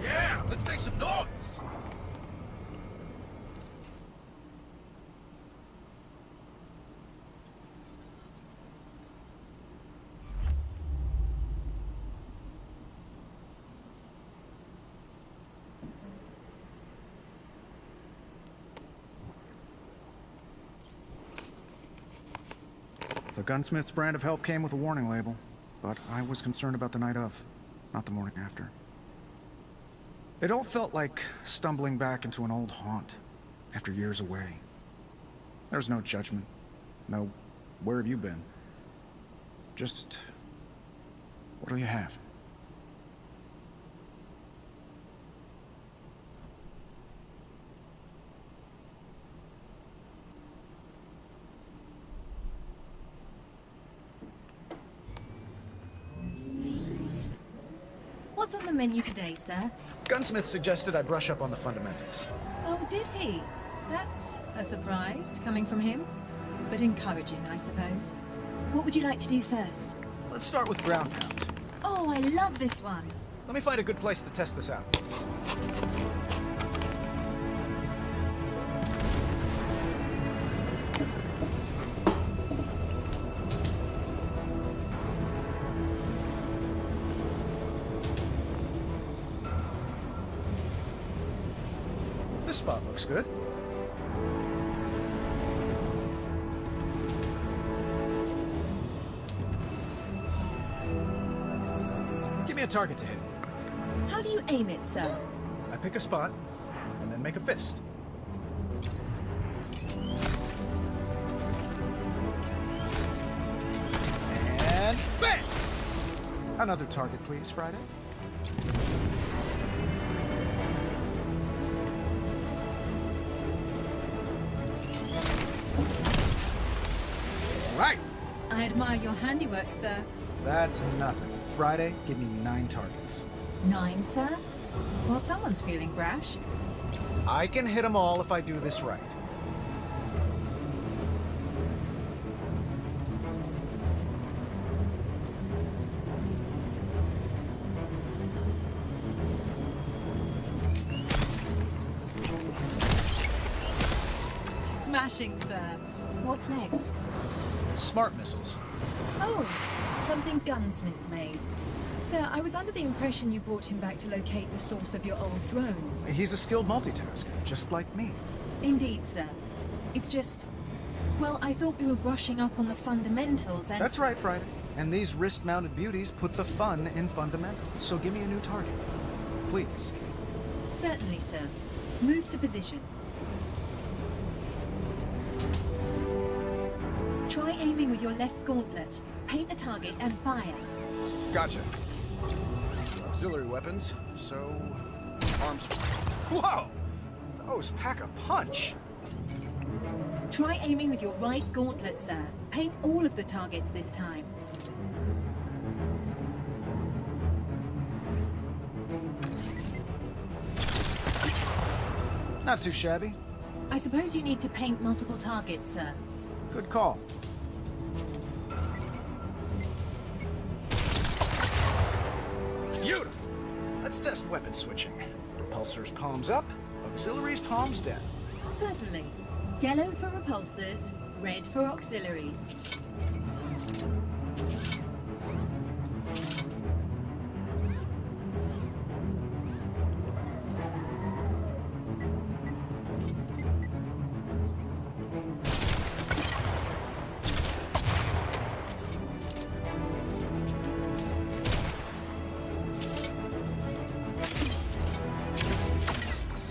[SPEAKER 10] Yeah, let's make some noise!
[SPEAKER 2] The gunsmith's brand of help came with a warning label, but I was concerned about the night of, not the morning after. It all felt like stumbling back into an old haunt after years away. There was no judgment, no, where have you been? Just, what do you have?
[SPEAKER 6] What's on the menu today, sir?
[SPEAKER 3] Gunsmith suggested I brush up on the fundamentals.
[SPEAKER 6] Oh, did he? That's a surprise, coming from him. But encouraging, I suppose. What would you like to do first?
[SPEAKER 3] Let's start with ground pound.
[SPEAKER 6] Oh, I love this one.
[SPEAKER 3] Let me find a good place to test this out. This spot looks good. Give me a target to hit.
[SPEAKER 6] How do you aim it, sir?
[SPEAKER 3] I pick a spot, and then make a fist. And bang! Another target, please, Friday. Right!
[SPEAKER 6] I admire your handiwork, sir.
[SPEAKER 3] That's nothing. Friday, give me 9 targets.
[SPEAKER 6] 9, sir? Well, someone's feeling brash.
[SPEAKER 3] I can hit them all if I do this right.
[SPEAKER 6] Smashing, sir. What's next?
[SPEAKER 3] Smart missiles.
[SPEAKER 6] Oh, something Gunsmith made. Sir, I was under the impression you brought him back to locate the source of your old drones.
[SPEAKER 3] He's a skilled multitasker, just like me.
[SPEAKER 6] Indeed, sir. It's just... Well, I thought we were brushing up on the fundamentals and...
[SPEAKER 3] That's right, Friday. And these wrist-mounted beauties put the fun in fundamentals. So give me a new target. Please.
[SPEAKER 6] Certainly, sir. Move to position. Try aiming with your left gauntlet.
[SPEAKER 9] paint the target and fire.
[SPEAKER 3] Gotcha. Auxiliary weapons, so... arms... Whoa! Those pack a punch.
[SPEAKER 9] Try aiming with your right gauntlet, sir. Paint all of the targets this time.
[SPEAKER 3] Not too shabby.
[SPEAKER 9] I suppose you need to paint multiple targets, sir.
[SPEAKER 3] Good call. Beautiful! Let's test weapon switching. Repulsors palms up, auxiliaries palms down.
[SPEAKER 9] Certainly. Yellow for repulsors, red for auxiliaries.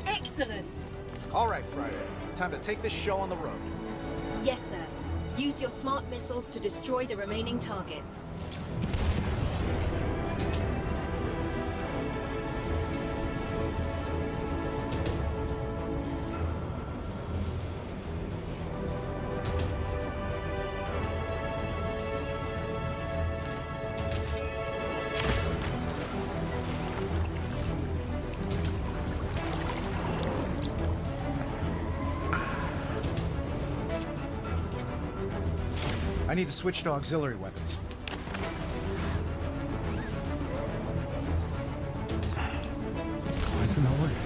[SPEAKER 9] Excellent!
[SPEAKER 3] All right, Friday. Time to take this show on the road.
[SPEAKER 9] Yes, sir. Use your smart missiles to destroy the remaining targets.
[SPEAKER 2] I need to switch to auxiliary weapons. Why isn't that working?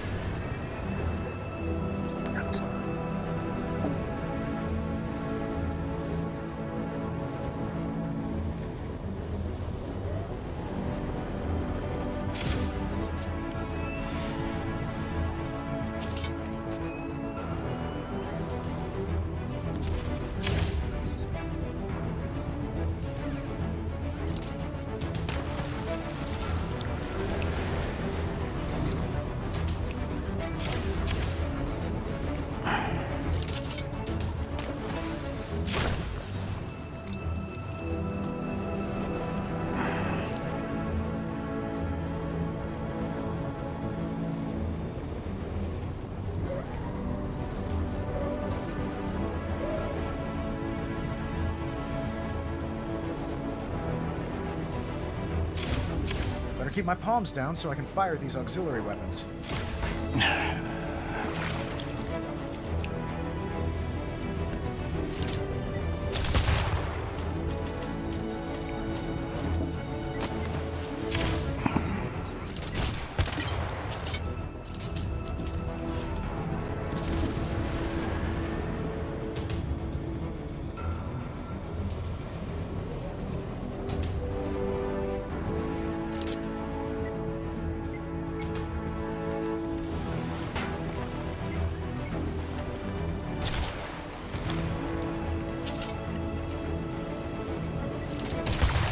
[SPEAKER 2] Better keep my palms down so I can fire these auxiliary weapons.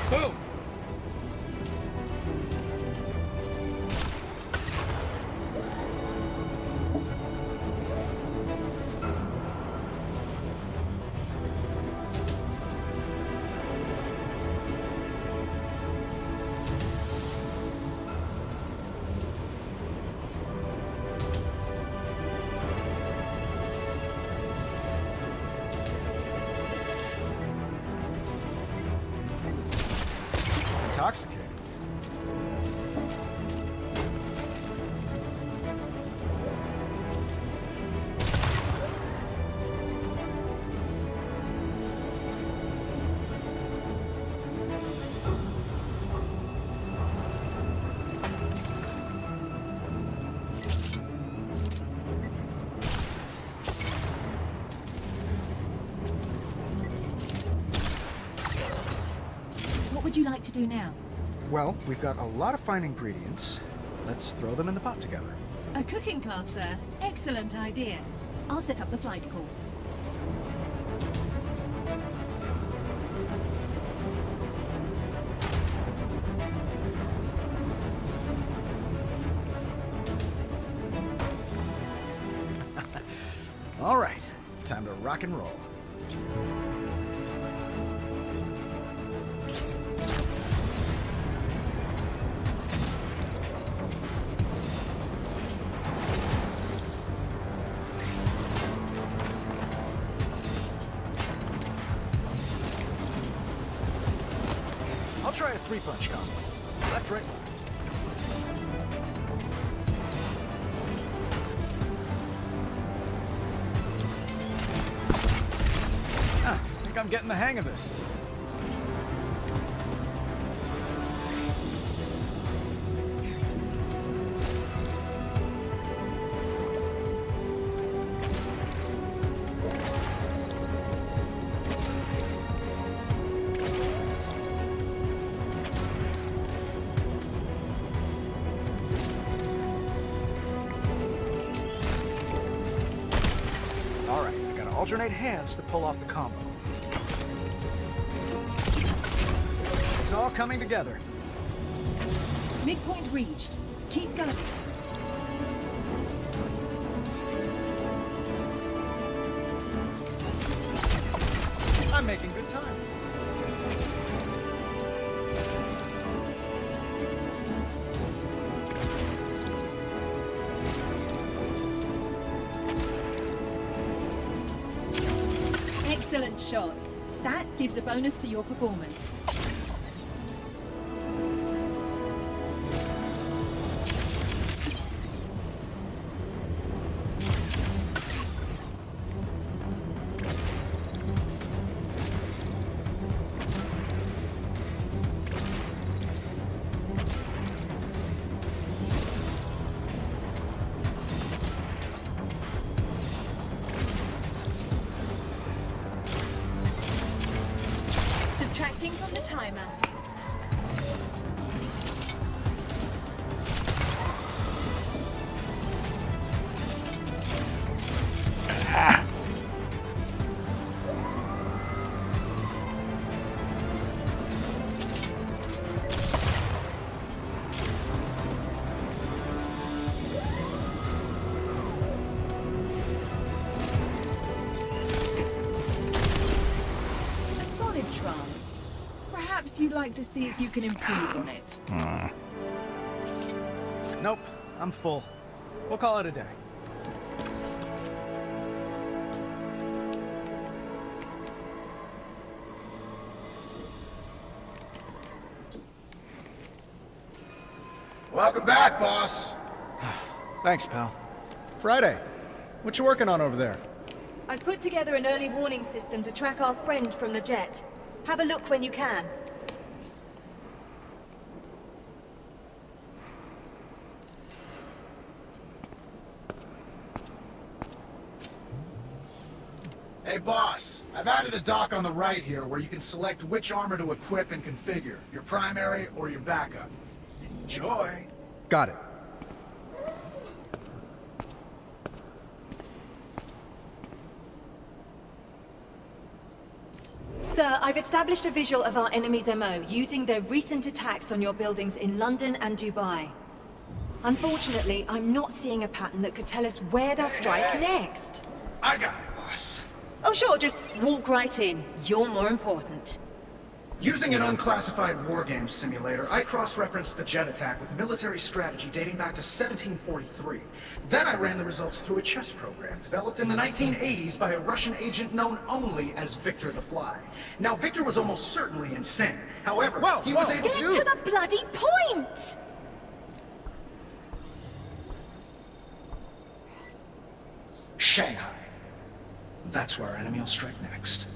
[SPEAKER 2] Boom! Intoxicating.
[SPEAKER 9] What would you like to do now?
[SPEAKER 2] Well, we've got a lot of fine ingredients. Let's throw them in the pot together.
[SPEAKER 9] A cooking class, sir. Excellent idea. I'll set up the flight course.
[SPEAKER 2] All right, time to rock and roll.
[SPEAKER 3] try a 3-punch combo. Left, right, left. I think I'm getting the hang of this. Alright, I gotta alternate hands to pull off the combo. It's all coming together.
[SPEAKER 9] Midpoint reached. Keep going.
[SPEAKER 3] I'm making good time.
[SPEAKER 9] Excellent shot. That gives a bonus to your performance. Subtracting from the timer. A solid try. Perhaps you'd like to see if you can improve on it.
[SPEAKER 3] Nope, I'm full. We'll call it a day.
[SPEAKER 10] Welcome back, boss.
[SPEAKER 3] Thanks, pal. Friday, what you working on over there?
[SPEAKER 6] I've put together an early warning system to track our friend from the jet. Have a look when you can.
[SPEAKER 10] Hey, boss. I've added a dock on the right here where you can select which armor to equip and configure, your primary or your backup. Enjoy.
[SPEAKER 3] Got it.
[SPEAKER 6] Sir, I've established a visual of our enemy's MO using their recent attacks on your buildings in London and Dubai. Unfortunately, I'm not seeing a pattern that could tell us where they'll strike next.
[SPEAKER 10] I got it, boss.
[SPEAKER 6] Oh sure, just walk right in. You're more important.
[SPEAKER 10] Using an unclassified wargame simulator, I cross-referenced the jet attack with military strategy dating back to 1743. Then I ran the results through a chess program developed in the 1980s by a Russian agent known only as Victor the Fly. Now, Victor was almost certainly insane. However, he was able
[SPEAKER 6] Get to the bloody point!
[SPEAKER 10] Shanghai. That's where our enemy will strike next.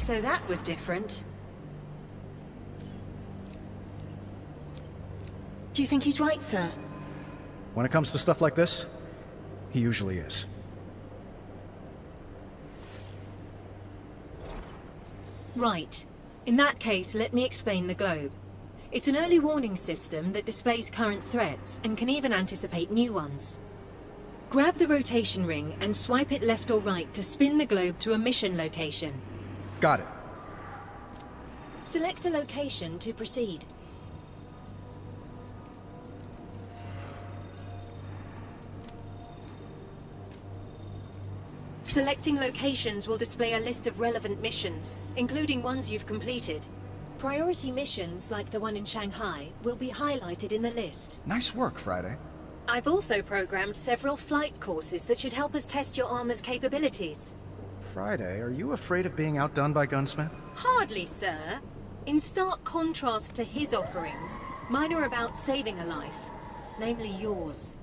[SPEAKER 6] So that was different. Do you think he's right, sir?
[SPEAKER 3] When it comes to stuff like this, he usually is.
[SPEAKER 6] Right. In that case, let me explain the globe. It's an early warning system that displays current threats and can even anticipate new ones. Grab the rotation ring and swipe it left or right to spin the globe to a mission location.
[SPEAKER 3] Got it.
[SPEAKER 6] Select a location to proceed. Selecting locations will display a list of relevant missions, including ones you've completed. Priority missions, like the one in Shanghai, will be highlighted in the list.
[SPEAKER 3] Nice work, Friday.
[SPEAKER 6] I've also programmed several flight courses that should help us test your armor's capabilities.
[SPEAKER 2] Friday, are you afraid of being outdone by Gunsmith?
[SPEAKER 6] Hardly, sir. In stark contrast to his offerings, mine are about saving a life, namely yours.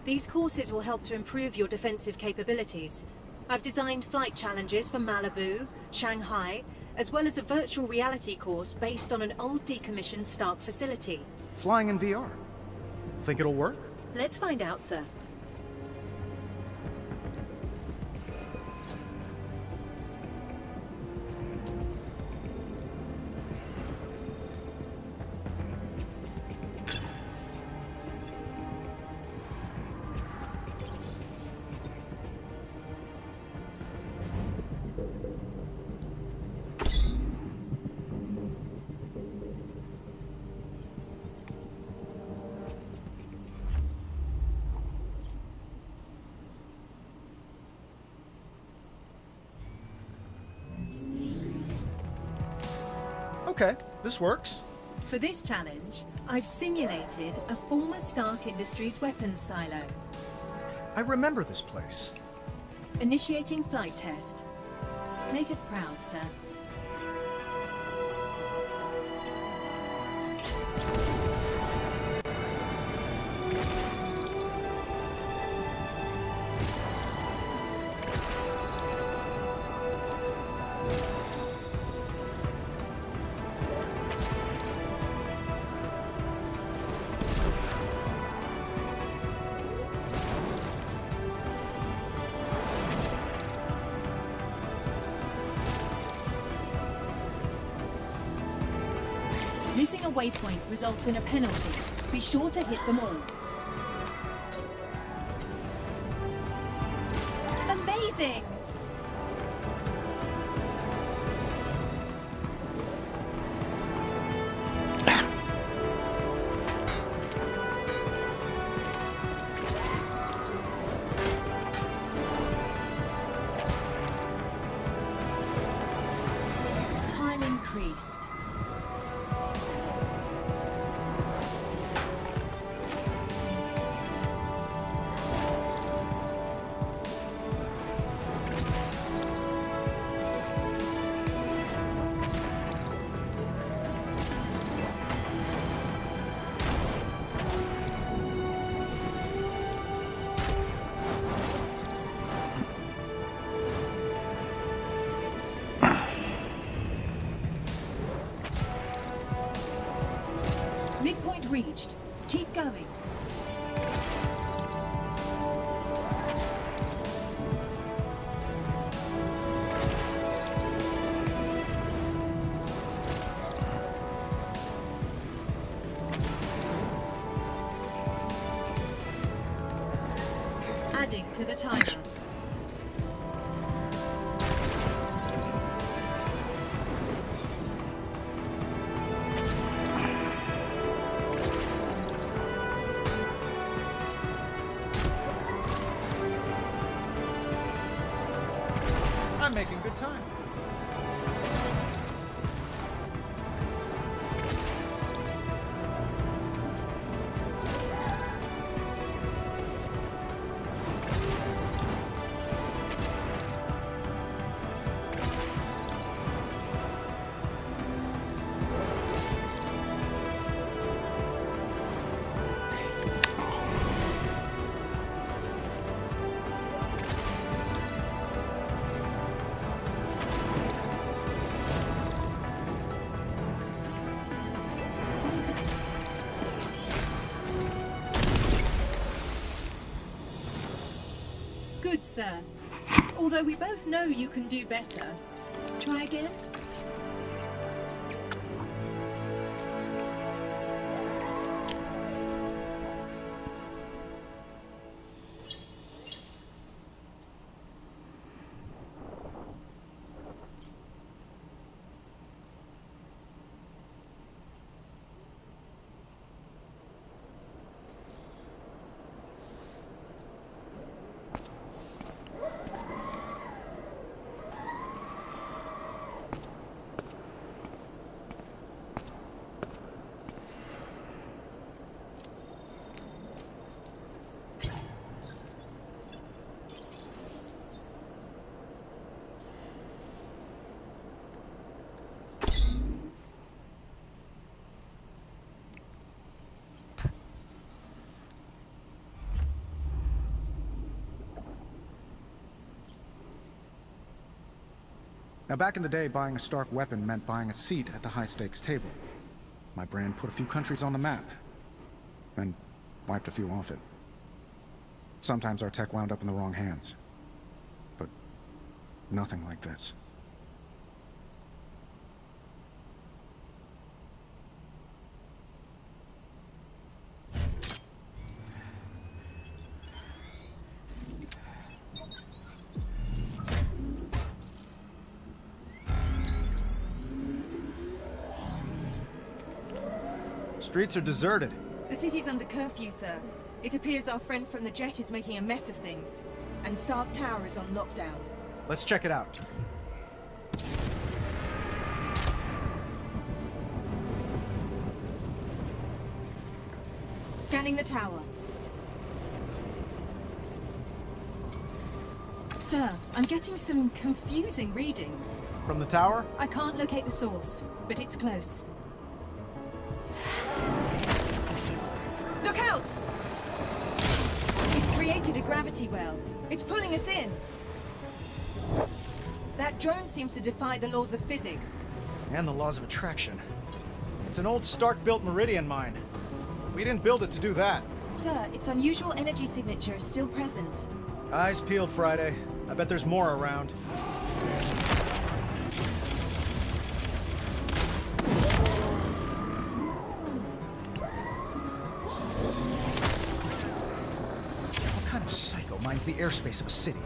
[SPEAKER 6] These courses will help to improve your defensive capabilities. I've designed flight challenges for Malibu, Shanghai, as well as a virtual reality course based on an old decommissioned Stark facility.
[SPEAKER 2] Flying in VR. Think it'll work?
[SPEAKER 6] Let's find out, sir.
[SPEAKER 3] Okay, this works.
[SPEAKER 6] For this challenge, I've simulated a former Stark Industries weapons silo.
[SPEAKER 2] I remember this place.
[SPEAKER 6] Initiating flight test. Make us proud, sir. Missing a waypoint results in a penalty. Be sure to hit them all. Amazing! Time increased. Midpoint reached. Keep going. Adding to the timer.
[SPEAKER 3] I'm making good time.
[SPEAKER 6] Good, sir. Although we both know you can do better. Try again?
[SPEAKER 2] Now, back in the day, buying a Stark weapon meant buying a seat at the high-stakes table. My brand put a few countries on the map, and wiped a few off it. Sometimes our tech wound up in the wrong hands. But nothing like this.
[SPEAKER 3] Streets are deserted.
[SPEAKER 6] The city's under curfew, sir. It appears our friend from the jet is making a mess of things. And Stark Tower is on lockdown.
[SPEAKER 3] Let's check it out.
[SPEAKER 6] Scanning the tower. Sir, I'm getting some confusing readings.
[SPEAKER 3] From the tower?
[SPEAKER 6] I can't locate the source, but it's close. Look out! It's created a gravity well. It's pulling us in. That drone seems to defy the laws of physics.
[SPEAKER 3] And the laws of attraction. It's an old Stark-built Meridian mine. We didn't build it to do that.
[SPEAKER 6] Sir, its unusual energy signature is still present.
[SPEAKER 3] Eyes peeled, Friday. I bet there's more around.
[SPEAKER 2] What kind of psycho mines the airspace of a city?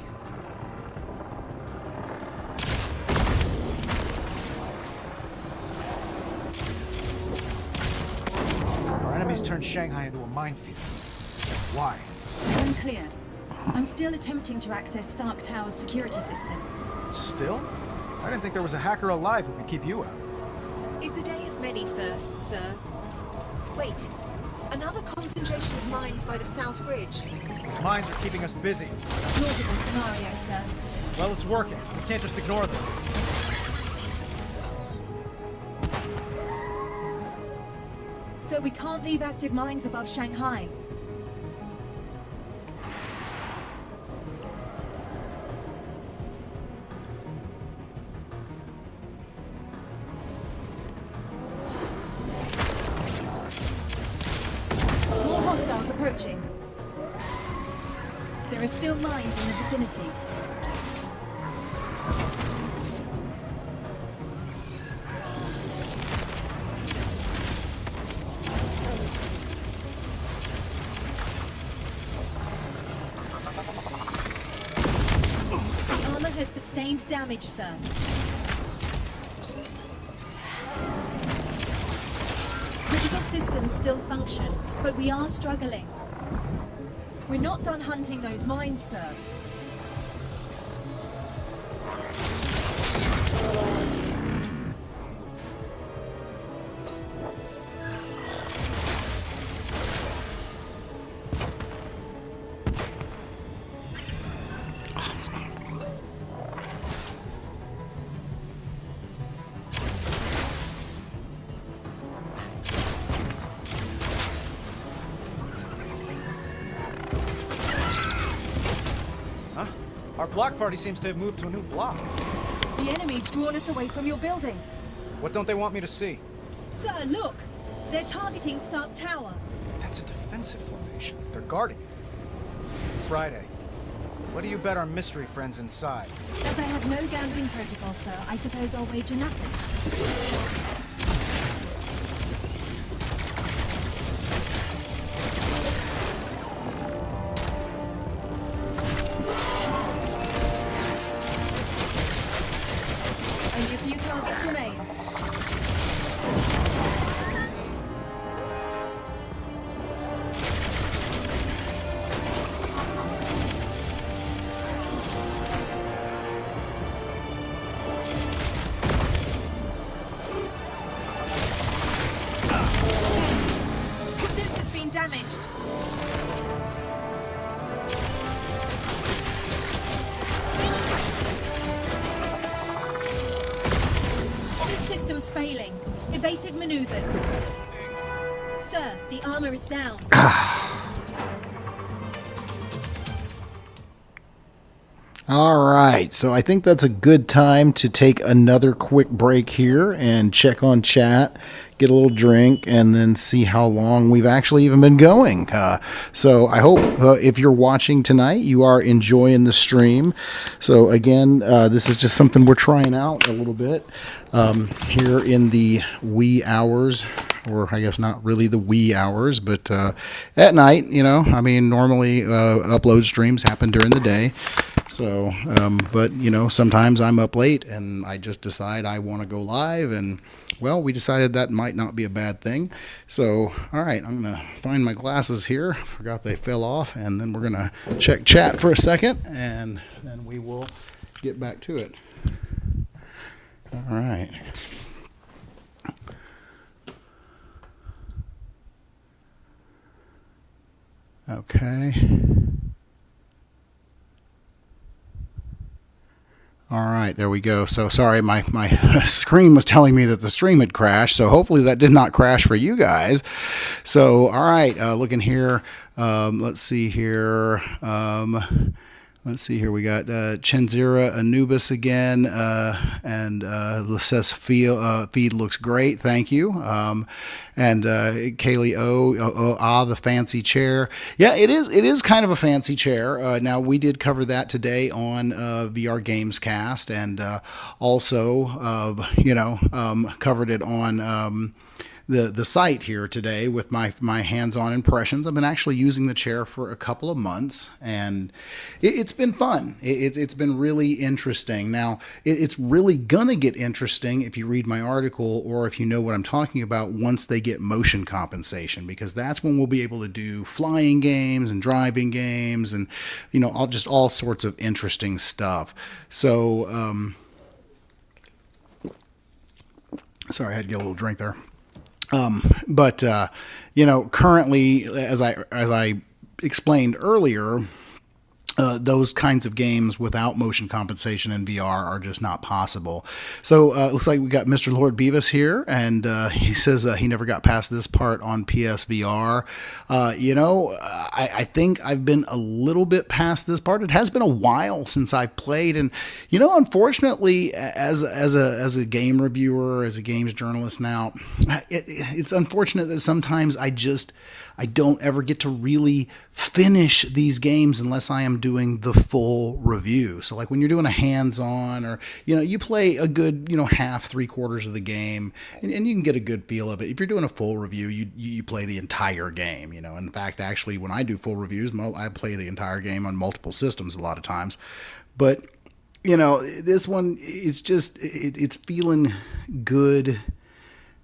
[SPEAKER 3] Our enemies turned Shanghai into a minefield. Why?
[SPEAKER 6] Unclear. I'm still attempting to access Stark Tower's security system.
[SPEAKER 3] Still? I didn't think there was a hacker alive who could keep you out.
[SPEAKER 6] It's a day of many firsts, sir. Wait. Another concentration of mines by the South Bridge.
[SPEAKER 3] These mines are keeping us busy.
[SPEAKER 6] Plausible scenario, sir.
[SPEAKER 3] Well, it's working. We can't just ignore them.
[SPEAKER 6] So we can't leave active mines above Shanghai. More hostiles approaching. There are still mines in the vicinity. The armor has sustained damage, sir. Critical systems still function, but we are struggling. We're not done hunting those mines, sir.
[SPEAKER 3] Huh? Our block party seems to have moved to a new block.
[SPEAKER 6] The enemy's drawn us away from your building.
[SPEAKER 3] What don't they want me to see?
[SPEAKER 6] Sir, look! They're targeting Stark Tower.
[SPEAKER 3] That's a defensive formation. They're guarding it. Friday. What do you bet our mystery friends inside?
[SPEAKER 6] As I have no gambling protocol, sir, I suppose I'll wager nothing. Only a few targets remain. This has been damaged. Systems failing. Evasive maneuvers. Sir, the armor is down.
[SPEAKER 1] All right, so I think that's a good time to take another quick break here and check on chat, get a little drink, and then see how long we've actually even been going. So I hope if you're watching tonight, you are enjoying the stream. So again, this is just something we're trying out a little bit here in the wee hours. Or I guess not really the wee hours, but at night, I mean, normally upload streams happen during the day. So, but, sometimes I'm up late and I just decide I want to go live. And, well, we decided that might not be a bad thing. So, all right, I'm going to find my glasses here. Forgot they fell off. And then we're going to check chat for a second. And then we will get back to it. All right. Okay. All right, there we go. So sorry, my screen was telling me that the stream had crashed. So hopefully that did not crash for you guys. So, all right, looking here. Let's see here. We got Chenzira Anubis again, and says feed looks great, thank you. And Kaylee the fancy chair. Yeah, it is kind of a fancy chair. Now we did cover that today on VR Games Cast, and also covered it on the site here today with my hands-on impressions. I've been actually using the chair for a couple of months, and it's been fun. It's been really interesting. Now, it's really gonna get interesting if you read my article or if you know what I'm talking about once they get motion compensation, because that's when we'll be able to do flying games and driving games and all sorts of interesting stuff. So sorry, I had to get a little drink there. Currently, as I explained earlier, those kinds of games without motion compensation in VR are just not possible. So it looks like we got Mr. Lord Beavis here, and he says he never got past this part on PSVR. I think I've been a little bit past this part. It has been a while since I've played, and unfortunately, as a game reviewer, as a games journalist now, it's unfortunate that sometimes I don't ever get to really finish these games unless I am doing the full review. So like when you're doing a hands-on, or you play a good half, 3/4 of the game, and you can get a good feel of it. If you're doing a full review, you play the entire game. In fact, actually, when I do full reviews, I play the entire game on multiple systems a lot of times. But this one is just it's feeling good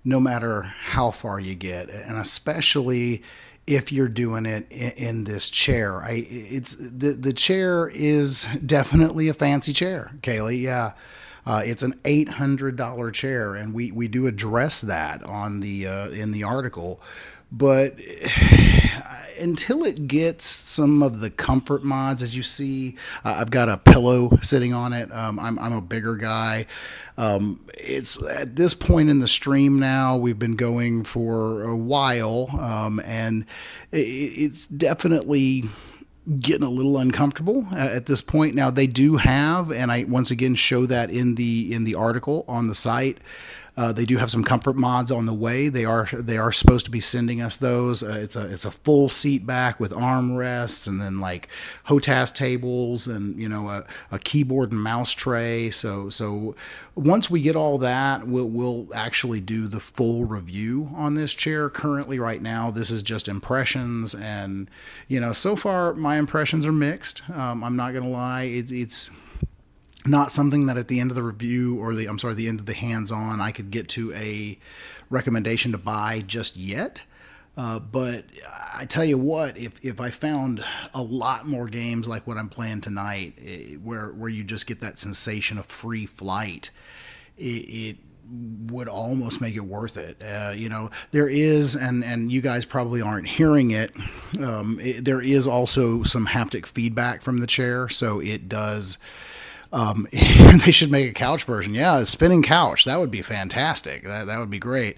[SPEAKER 1] no matter how far you get, and especially if you're doing it in this chair. The chair is definitely a fancy chair, Kaylee. Yeah. It's an $800 chair, and we do address that on the in the article. But until it gets some of the comfort mods, as you see, I've got a pillow sitting on it. I'm a bigger guy. It's at this point in the stream now, we've been going for a while, and it's definitely getting a little uncomfortable at this point. Now they do have, and I once again show that in the article on the site, they do have some comfort mods on the way. They are supposed to be sending us those. It's a full seat back with armrests, and then like HOTAS tables, and a keyboard and mouse tray. So once we get all that, we'll actually do the full review on this chair. Currently, right now, this is just impressions, and so far my impressions are mixed. I'm not gonna lie, it's not something that at the end of the review, or the end of the hands-on, I could get to a recommendation to buy just yet. But I tell you what, if I found a lot more games like what I'm playing tonight, where you just get that sensation of free flight, it would almost make it worth it. There is, and you guys probably aren't hearing it, there is also some haptic feedback from the chair, so it does They should make a couch version. Yeah, a spinning couch. That would be fantastic. That would be great.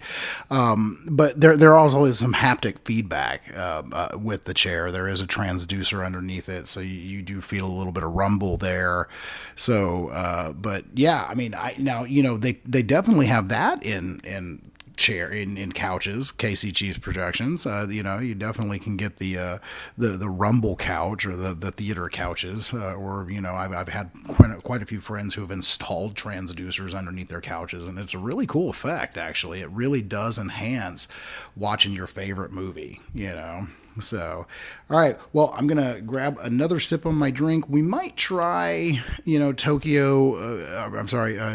[SPEAKER 1] But there also is some haptic feedback with the chair. There is a transducer underneath it, so you do feel a little bit of rumble there. So, but yeah, I mean, now they definitely have that in couches. KC Chiefs Productions. You definitely can get the rumble couch or the theater couches, or I've had quite a few friends who have installed transducers underneath their couches, and it's a really cool effect. Actually, it really does enhance watching your favorite movie. So, all right. Well, I'm going to grab another sip on my drink. We might try,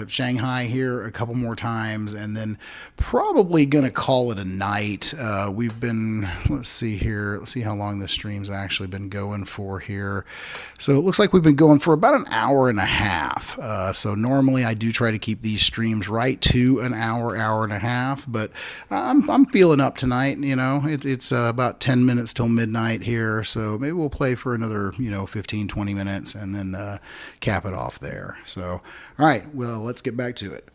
[SPEAKER 1] Shanghai here a couple more times, and then probably going to call it a night. We've been, let's see here. Let's see how long this stream's actually been going for here. So it looks like we've been going for about an hour and a half. So normally I do try to keep these streams right to an hour, hour and a half, but I'm feeling up tonight. It's about 10 minutes till midnight here, so maybe we'll play for another 15-20 minutes and then cap it off there. So all right, well, let's get back to it.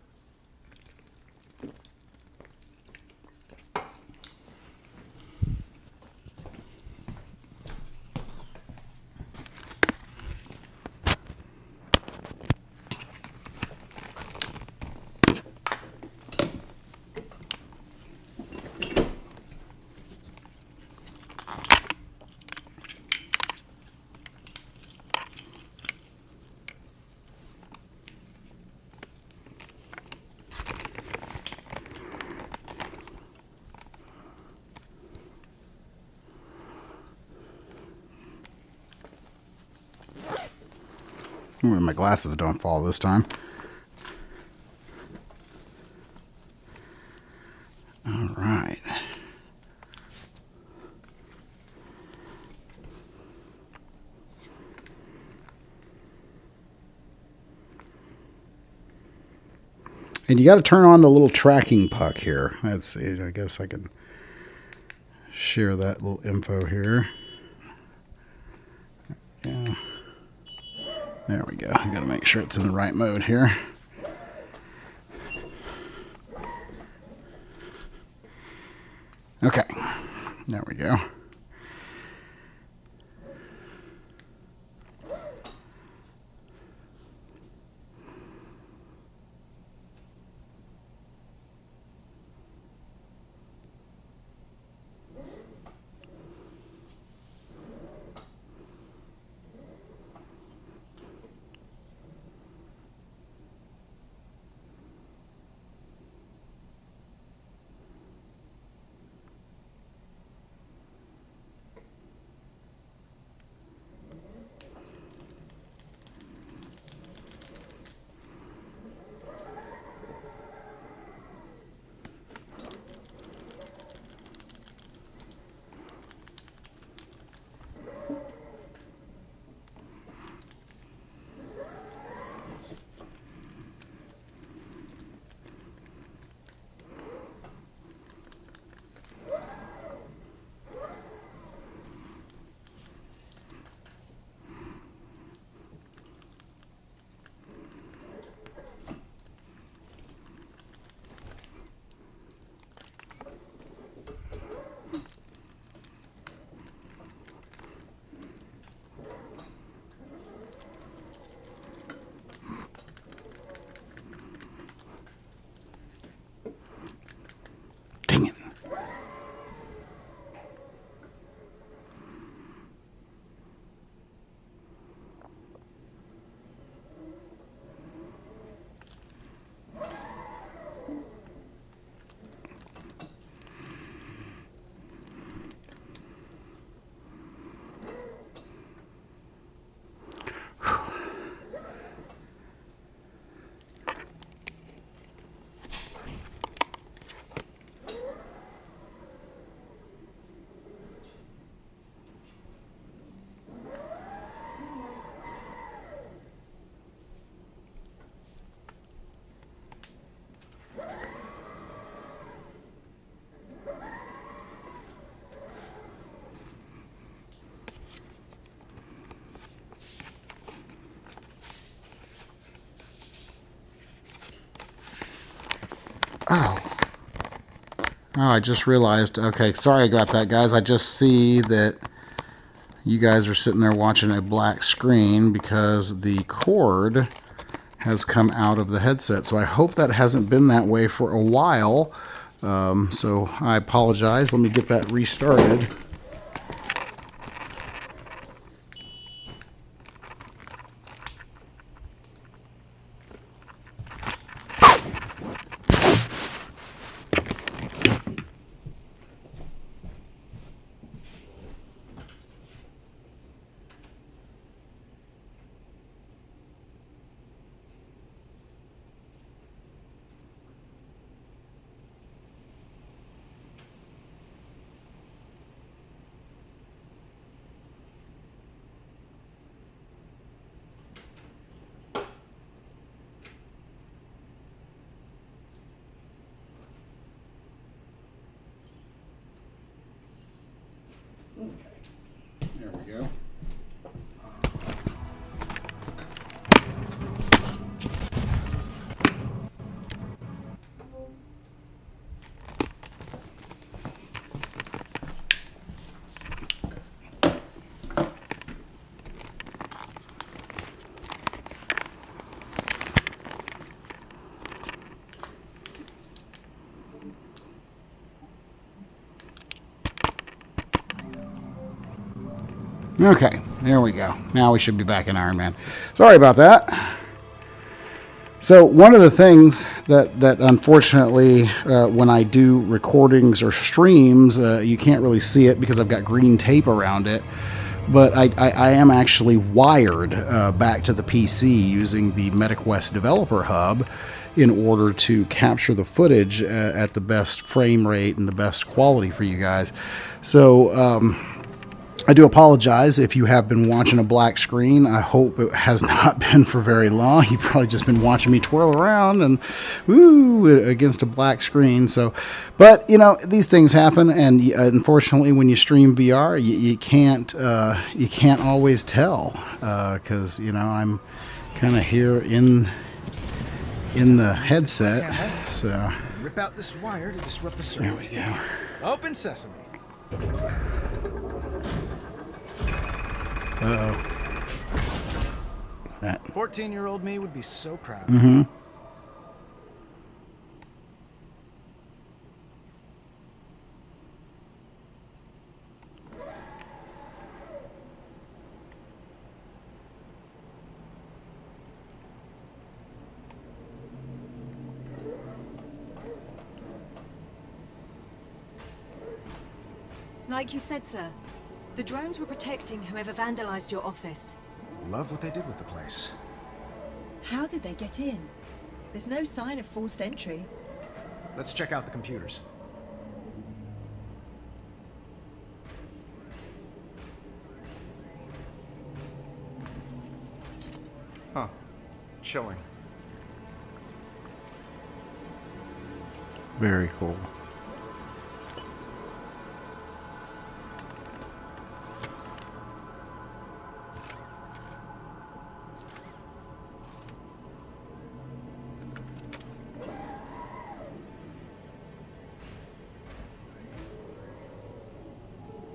[SPEAKER 1] My glasses don't fall this time. All right. And you got to turn on the little tracking puck here. Let's see. I guess I can share that little info here. Yeah. There we go. I got to make sure it's in the right mode here. Okay. There we go. Oh, I just realized. Okay, sorry about that, guys. I just see that you guys are sitting there watching a black screen because the cord has come out of the headset. So I hope that hasn't been that way for a while. So I apologize. Let me get that restarted. There we go. Okay, there we go. Now we should be back in Iron Man. Sorry about that. So one of the things that unfortunately when I do recordings or streams, you can't really see it because I've got green tape around it. But I am actually wired back to the PC using the MetaQuest Developer Hub in order to capture the footage at the best frame rate and the best quality for you guys. So I do apologize if you have been watching a black screen. I hope it has not been for very long. You've probably just been watching me twirl around and woo against a black screen. So, but you know, these things happen, and unfortunately, when you stream VR, you can't always tell because you know I'm kind of here in the headset. So
[SPEAKER 3] Rip out this wire to disrupt the circuit.
[SPEAKER 1] there we go.
[SPEAKER 3] Open sesame.
[SPEAKER 1] Uh-oh. That.
[SPEAKER 3] 14-year-old me would be so proud.
[SPEAKER 1] Mm-hmm.
[SPEAKER 6] Like you said, sir, the drones were protecting whoever vandalized your office.
[SPEAKER 3] Love what they did with the place.
[SPEAKER 6] How did they get in? There's no sign of forced entry.
[SPEAKER 3] Let's check out the computers. Huh. Showing.
[SPEAKER 1] Very cool.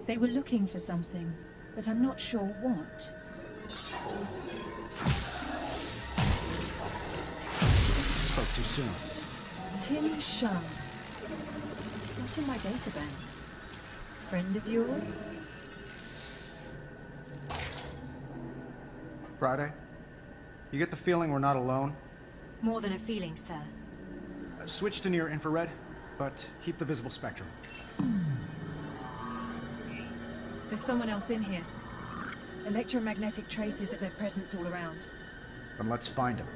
[SPEAKER 6] They were looking for something, but I'm not sure what.
[SPEAKER 3] Spoke too soon.
[SPEAKER 6] Tim Shum. Not in my database. Friend of yours?
[SPEAKER 2] Friday? You get the feeling we're not alone?
[SPEAKER 6] More than a feeling, sir.
[SPEAKER 2] Switch to near infrared, but keep the visible spectrum.
[SPEAKER 6] There's someone else in here. Electromagnetic traces of their presence all around.
[SPEAKER 2] Then let's find him.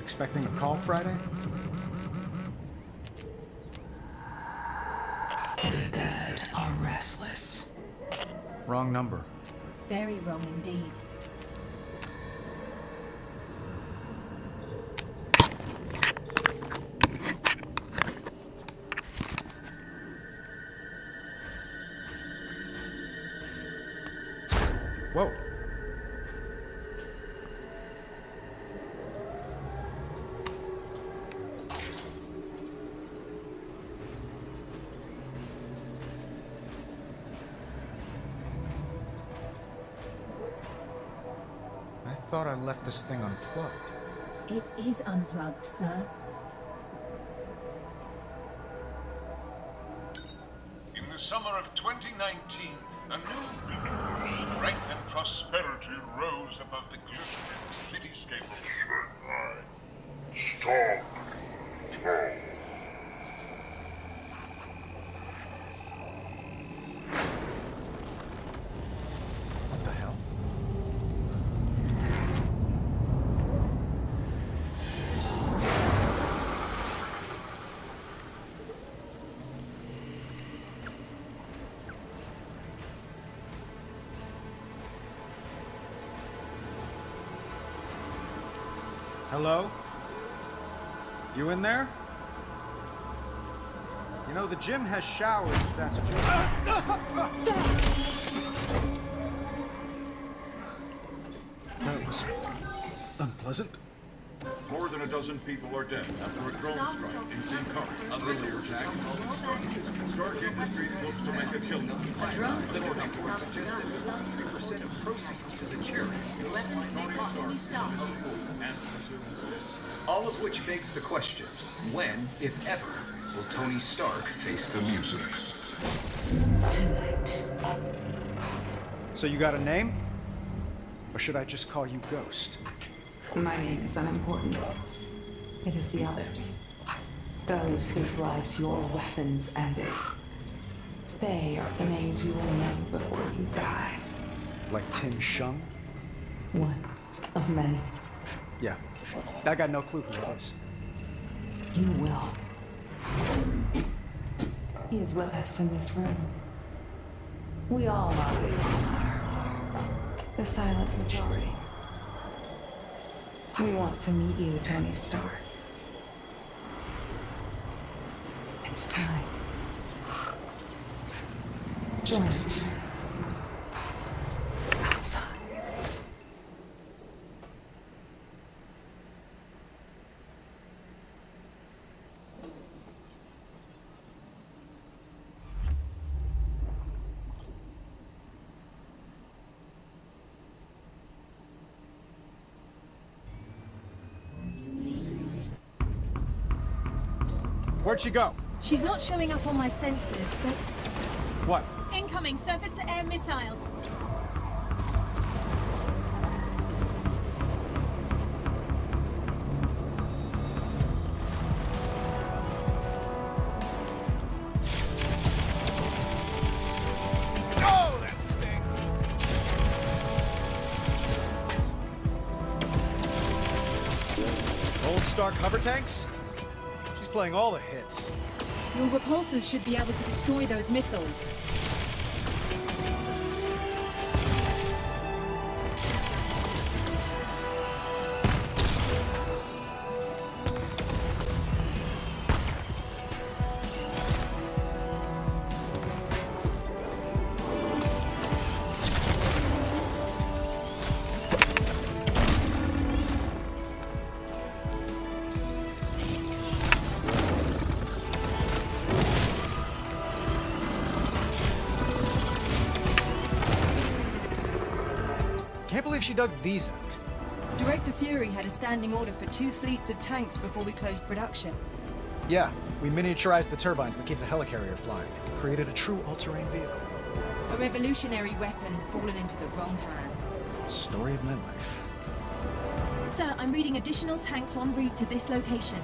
[SPEAKER 2] Expecting a call Friday?
[SPEAKER 8] The dead are restless.
[SPEAKER 2] Wrong number.
[SPEAKER 9] Very wrong indeed.
[SPEAKER 2] Whoa. I thought I left this thing unplugged.
[SPEAKER 9] It is unplugged, sir.
[SPEAKER 11] In the summer of 2019, a new beacon of strength and prosperity rose above the glittering cityscape of Shanghai. Stop.
[SPEAKER 2] What the hell? Hello? You in there? You know, the gym has showers, if that's what you're... That was unpleasant.
[SPEAKER 11] More than a dozen people are dead after a drone strike in St. A missile attack Stark Industries hopes to make a killing.
[SPEAKER 9] A drone strike reports suggest that 3% of proceeds to the charity. Weapons made by Tony Stark.
[SPEAKER 12] All of which begs the question, when, if ever, will Tony Stark face the music?
[SPEAKER 2] So you got a name? Or should I just call you Ghost?
[SPEAKER 8] My name is unimportant. It is the others. Those whose lives your weapons ended. They are the names you will know before you die.
[SPEAKER 2] Like Tim Shung?
[SPEAKER 8] One of many.
[SPEAKER 2] Yeah. I got no clue who it is.
[SPEAKER 8] You will. He is with us in this room. We all are who you are. The silent majority. We want to meet you, Tony Stark. It's time. Join us. Outside.
[SPEAKER 2] Where'd she go?
[SPEAKER 9] She's not showing up on my sensors, but...
[SPEAKER 2] What?
[SPEAKER 9] Incoming surface-to-air missiles.
[SPEAKER 3] Oh, that stinks! Old Stark hover tanks? She's playing all the hits.
[SPEAKER 6] Your repulsors should be able to destroy those missiles.
[SPEAKER 3] Can't believe she dug these out.
[SPEAKER 13] Director Fury had a standing order for 2 fleets of tanks before we closed production.
[SPEAKER 3] Yeah, we miniaturized the turbines that keep the helicarrier flying. Created a true all-terrain vehicle.
[SPEAKER 13] A revolutionary weapon fallen into the wrong hands.
[SPEAKER 3] Story of my life.
[SPEAKER 9] Sir, I'm reading additional tanks en route to this location.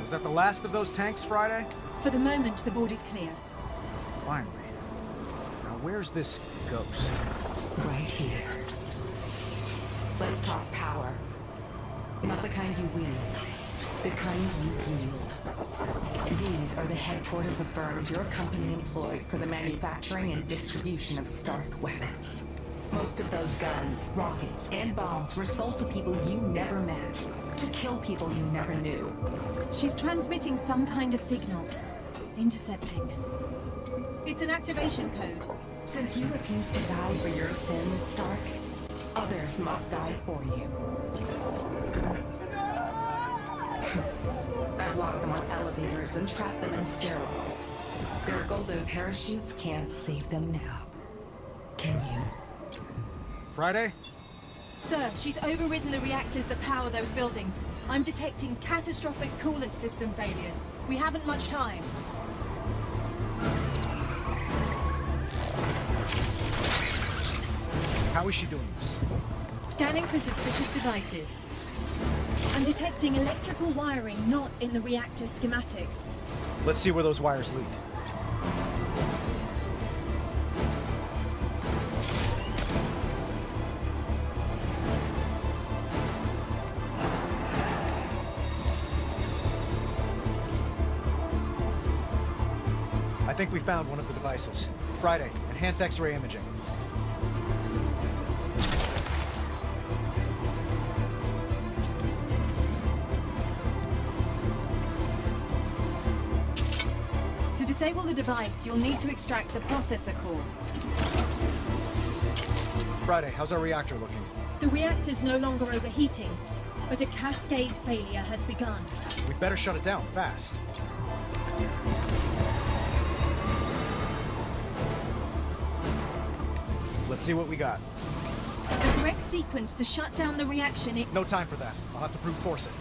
[SPEAKER 3] is that the last of those tanks, Friday?
[SPEAKER 6] For the moment, the board is clear.
[SPEAKER 3] Finally. Now where's this ghost?
[SPEAKER 8] Right here. Let's talk power. Not the kind you wield. The kind you wield. These are the headquarters of firms your company employed for the manufacturing and distribution of Stark weapons. Most of those guns, rockets, and bombs were sold to people you never met. To kill people you never knew.
[SPEAKER 6] She's transmitting some kind of signal. Intercepting. It's an activation code.
[SPEAKER 8] Since you refuse to die for your sins, Stark, others must die for you. I've locked them on elevators and trapped them in stairwells. Their golden parachutes can't save them now. Can you?
[SPEAKER 3] Friday?
[SPEAKER 6] Sir, she's overridden the reactors that power those buildings. I'm detecting catastrophic coolant system failures. We haven't much time.
[SPEAKER 3] How is she doing this?
[SPEAKER 6] Scanning for suspicious devices. I'm detecting electrical wiring not in the reactor schematics.
[SPEAKER 3] Let's see where those wires lead. I think we found one of the devices. Friday, enhance X-ray imaging.
[SPEAKER 6] To disable the device, you'll need to extract the processor core.
[SPEAKER 3] Friday, how's our reactor looking?
[SPEAKER 6] The reactor's no longer overheating, but a cascade failure has begun.
[SPEAKER 3] We'd better shut it down fast. Let's see what we got.
[SPEAKER 6] The correct sequence to shut down the reaction.
[SPEAKER 3] No time for that. I'll have to brute force it.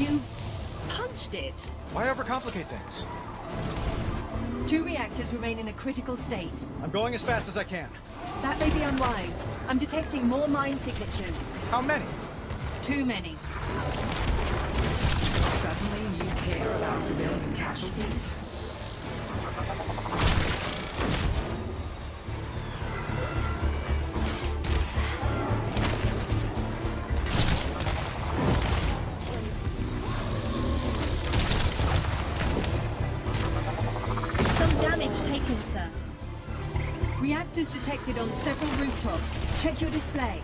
[SPEAKER 6] You punched it.
[SPEAKER 3] Why overcomplicate things?
[SPEAKER 6] 2 reactors remain in a critical state.
[SPEAKER 3] I'm going as fast as I can.
[SPEAKER 6] That may be unwise. I'm detecting more mine signatures.
[SPEAKER 3] How many?
[SPEAKER 6] Too many.
[SPEAKER 8] Suddenly you care about civilian casualties?
[SPEAKER 6] Taken, sir. Reactors detected on several rooftops. Check your display.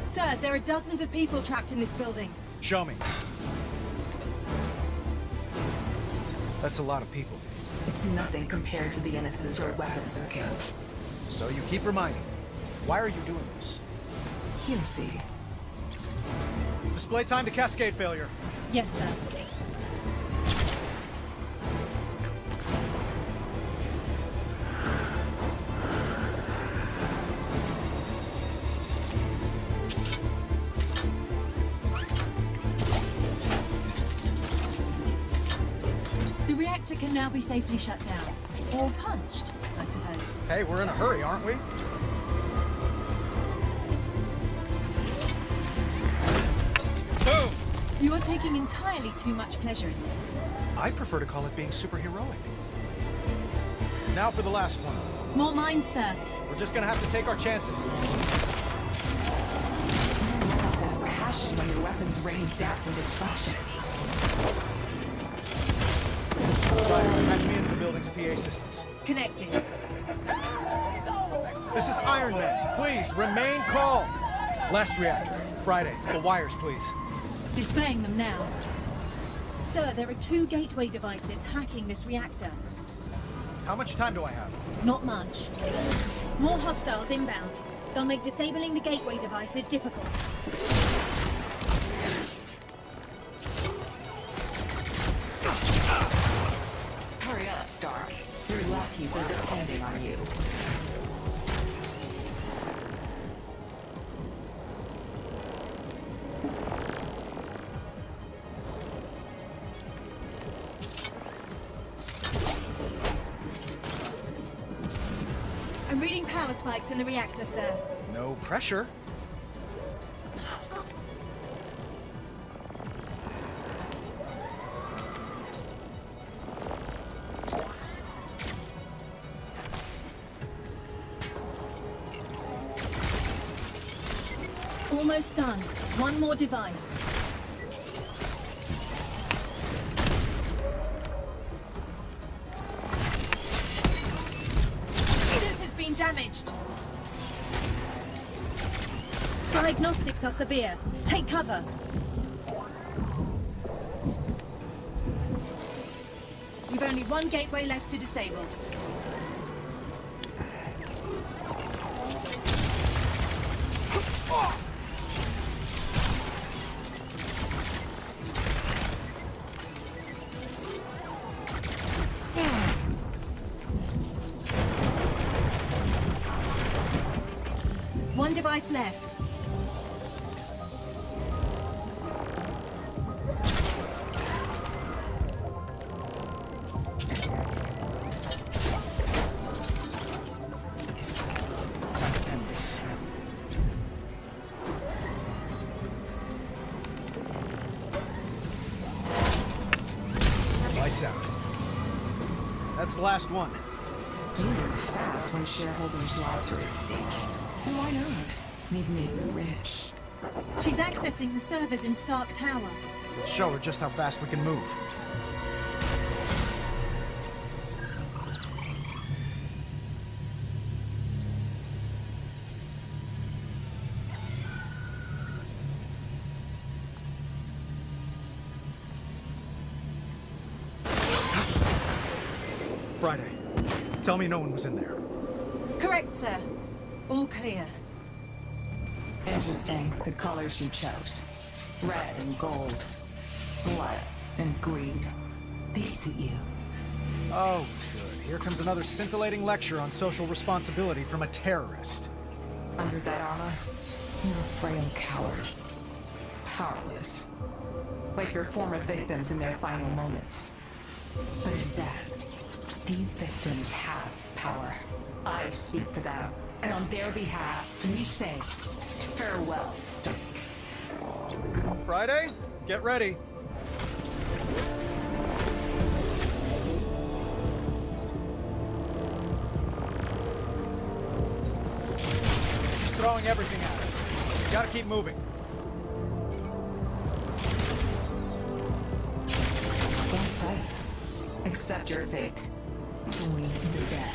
[SPEAKER 6] Sir, there are dozens of people trapped in this building.
[SPEAKER 3] Show me. That's a lot of people.
[SPEAKER 8] It's nothing compared to the innocents your weapons have killed.
[SPEAKER 3] So you keep reminding me. Why are you doing this?
[SPEAKER 8] You'll see.
[SPEAKER 3] Display time to cascade failure.
[SPEAKER 6] Yes, sir. The reactor can now be safely shut down. Or punched, I suppose.
[SPEAKER 3] Hey, we're in a hurry, aren't we? Boom!
[SPEAKER 6] You are taking entirely too much pleasure in this.
[SPEAKER 3] I prefer to call it being superheroic. Now for the last one.
[SPEAKER 6] More mines, sir.
[SPEAKER 3] We're just gonna have to take our chances.
[SPEAKER 8] There's all this passion when your weapons rain death and destruction.
[SPEAKER 3] Right, patch me into the building's PA systems.
[SPEAKER 6] Connecting.
[SPEAKER 3] This is Iron Man. Please, remain calm. Last reactor. Friday. The wires, please.
[SPEAKER 6] Displaying them now. Sir, there are 2 gateway devices hacking this reactor.
[SPEAKER 3] How much time do I have?
[SPEAKER 6] Not much. More hostiles inbound. They'll make disabling the gateway devices difficult.
[SPEAKER 8] Hurry up, Stark. Your lackeys are depending on you.
[SPEAKER 3] Friday, patch me into the building's PA systems. Connecting. This is Iron Man. Please, remain calm. Last reactor. Friday. The wires, please. Displaying them now. Sir, there are 2 gateway devices hacking this reactor. How much time do I have? Not much. More hostiles inbound. They'll make disabling the gateway devices difficult.
[SPEAKER 6] Hurry up, Stark. Your lackeys are depending on you.
[SPEAKER 9] Reading power spikes in the reactor, sir.
[SPEAKER 3] No pressure.
[SPEAKER 9] Almost done. One more device. Suit has been damaged. Diagnostics are severe. Take cover. We've only one gateway left to disable. One device left.
[SPEAKER 3] Time to end this. Lights out. That's the last one.
[SPEAKER 8] You move fast when shareholders' lives are at stake. And why not? They've made you rich.
[SPEAKER 9] She's accessing the servers in Stark Tower.
[SPEAKER 3] Let's show her just how fast we can move. Friday, tell me no one was in there.
[SPEAKER 9] Correct, sir. All clear.
[SPEAKER 8] Interesting, the colors you chose. Red and gold. Blood and greed. They suit you.
[SPEAKER 3] Oh, good. Here comes another scintillating lecture on social responsibility from a terrorist.
[SPEAKER 8] Under that armor, you're a frail coward. Powerless. Like your former victims in their final moments. But in death, these victims have power. I speak for them, and on their behalf, we say, farewell, Stark.
[SPEAKER 3] Friday, get ready. She's throwing everything at us. Gotta keep moving.
[SPEAKER 8] Don't fight. Accept your fate. Join the dead.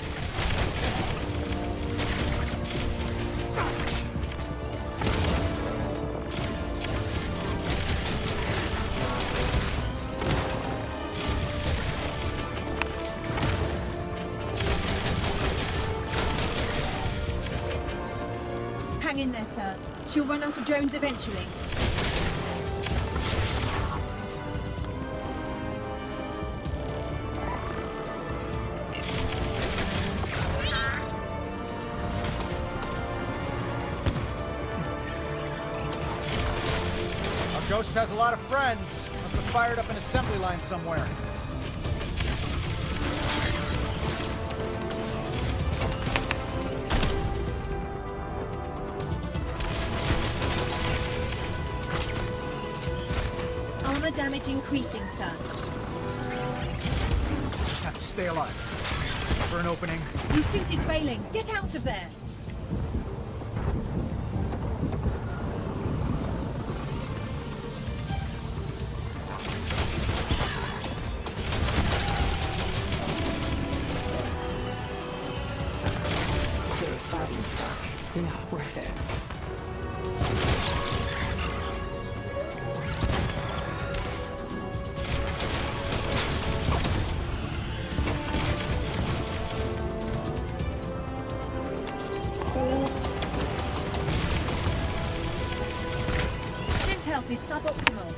[SPEAKER 9] Hang in there, sir. She'll run out of drones eventually.
[SPEAKER 3] Our ghost has a lot of friends. Must have fired up an assembly line somewhere.
[SPEAKER 9] Armor damage increasing, sir.
[SPEAKER 3] Just have to stay alive. For an opening.
[SPEAKER 9] Your suit is failing. Get out of there.
[SPEAKER 8] You're fighting, Stark. You're not worth it.
[SPEAKER 9] Synth health is suboptimal.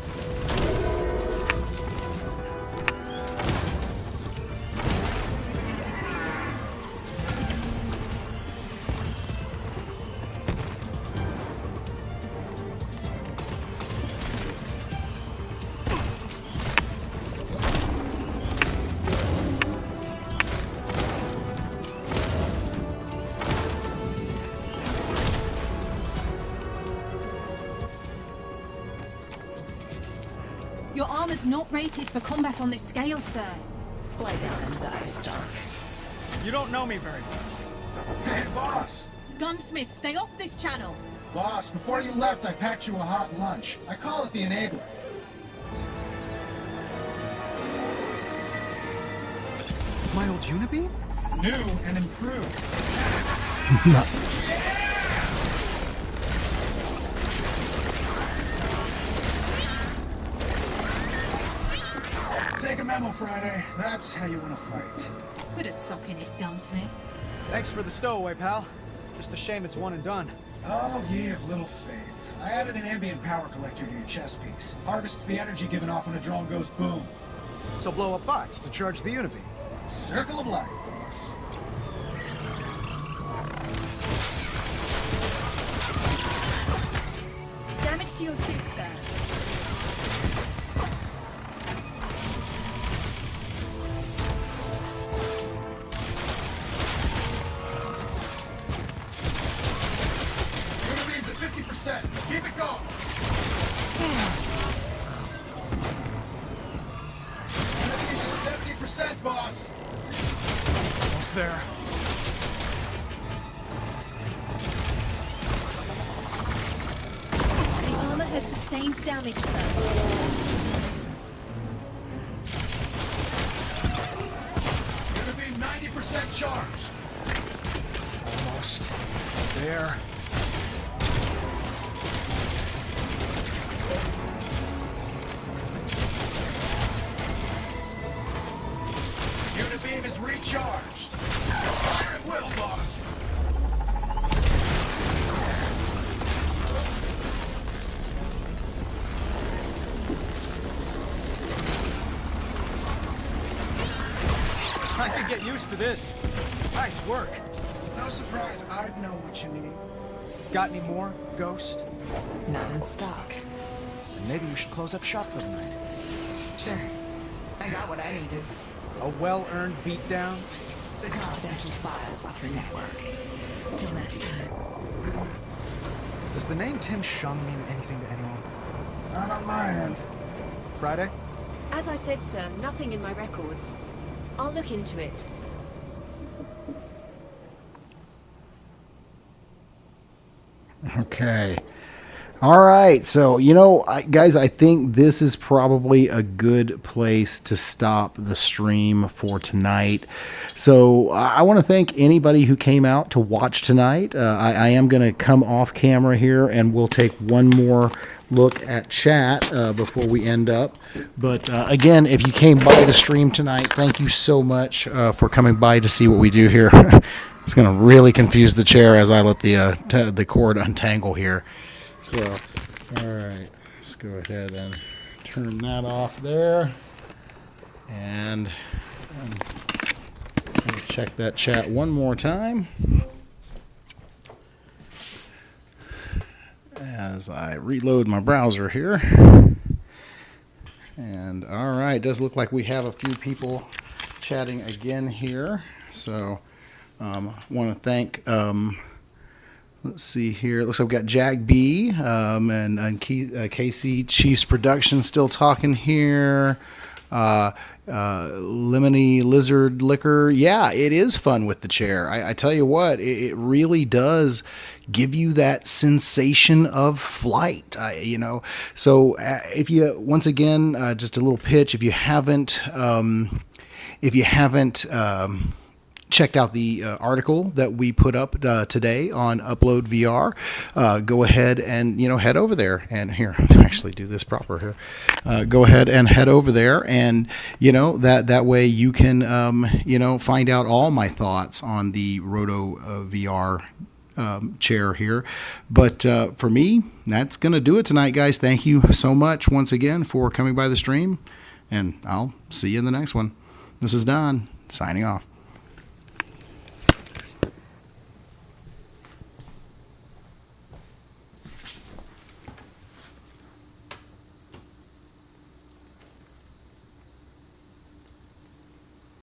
[SPEAKER 9] It's not rated for combat on this scale, sir.
[SPEAKER 8] Lay down and die, Stark.
[SPEAKER 3] You don't know me very well.
[SPEAKER 10] Hey, boss!
[SPEAKER 9] Gunsmith, stay off this channel.
[SPEAKER 10] Boss, before you left, I packed you a hot lunch. I call it the Enabler.
[SPEAKER 2] My old Unibeam?
[SPEAKER 10] New and improved. Take a memo, Friday. That's how you want to fight.
[SPEAKER 9] Put a sock in it, Gunsmith.
[SPEAKER 3] Thanks for the stowaway, pal. Just a shame it's one and done.
[SPEAKER 10] Oh, ye of little faith. I added an ambient power collector to your chest piece. Harvests the energy given off when a drone goes boom.
[SPEAKER 3] So blow up bots to charge the Unibeam.
[SPEAKER 10] Circle of life, boss.
[SPEAKER 9] Damage to your suit, sir.
[SPEAKER 10] Unibeam's at 50%. Keep it going. Unibeam's at 70%, boss.
[SPEAKER 3] Almost there.
[SPEAKER 9] The armor has sustained damage, sir.
[SPEAKER 10] Unibeam 90% charged.
[SPEAKER 3] Almost there.
[SPEAKER 10] Unibeam is recharged. Fire at will, boss.
[SPEAKER 3] I could get used to this. Nice work.
[SPEAKER 10] No surprise, I'd know what you need.
[SPEAKER 3] Got any more, Ghost?
[SPEAKER 8] Not in stock.
[SPEAKER 3] Then maybe you should close up shop for the night.
[SPEAKER 8] Sure. I got what I needed.
[SPEAKER 3] A well-earned beatdown?
[SPEAKER 8] The confidential files off your network. Till next time.
[SPEAKER 3] Does the name Tim Shung mean anything to anyone?
[SPEAKER 10] Not on my end.
[SPEAKER 3] Friday?
[SPEAKER 6] As I said, sir, nothing in my records. I'll look into it.
[SPEAKER 1] Okay. All right. So, guys, I think this is probably a good place to stop the stream for tonight. So I want to thank anybody who came out to watch tonight. I am going to come off camera here and we'll take one more look at chat before we end up. But again, if you came by the stream tonight, thank you so much for coming by to see what we do here. It's going to really confuse the chair as I let the cord untangle here. So, all right, let's go ahead and turn that off there. And we'll check that chat one more time as I reload my browser here. And all right, it does look like we have a few people chatting again here. So want to thank, let's see here. It looks like we've got Jack B and KC Chiefs Production still talking here. Lemony Lizard Liquor. Yeah, it is fun with the chair. I tell you what, it really does give you that sensation of flight. So if you, once again, just a little pitch, if you haven't checked out the article that we put up today on UploadVR, go ahead and head over there. And here, actually do this proper here. Go ahead and head over there, and that way you can find out all my thoughts on the Roto VR chair here. But for me, that's gonna do it tonight, guys. Thank you so much once again for coming by the stream, and I'll see you in the next one. This is Don signing off.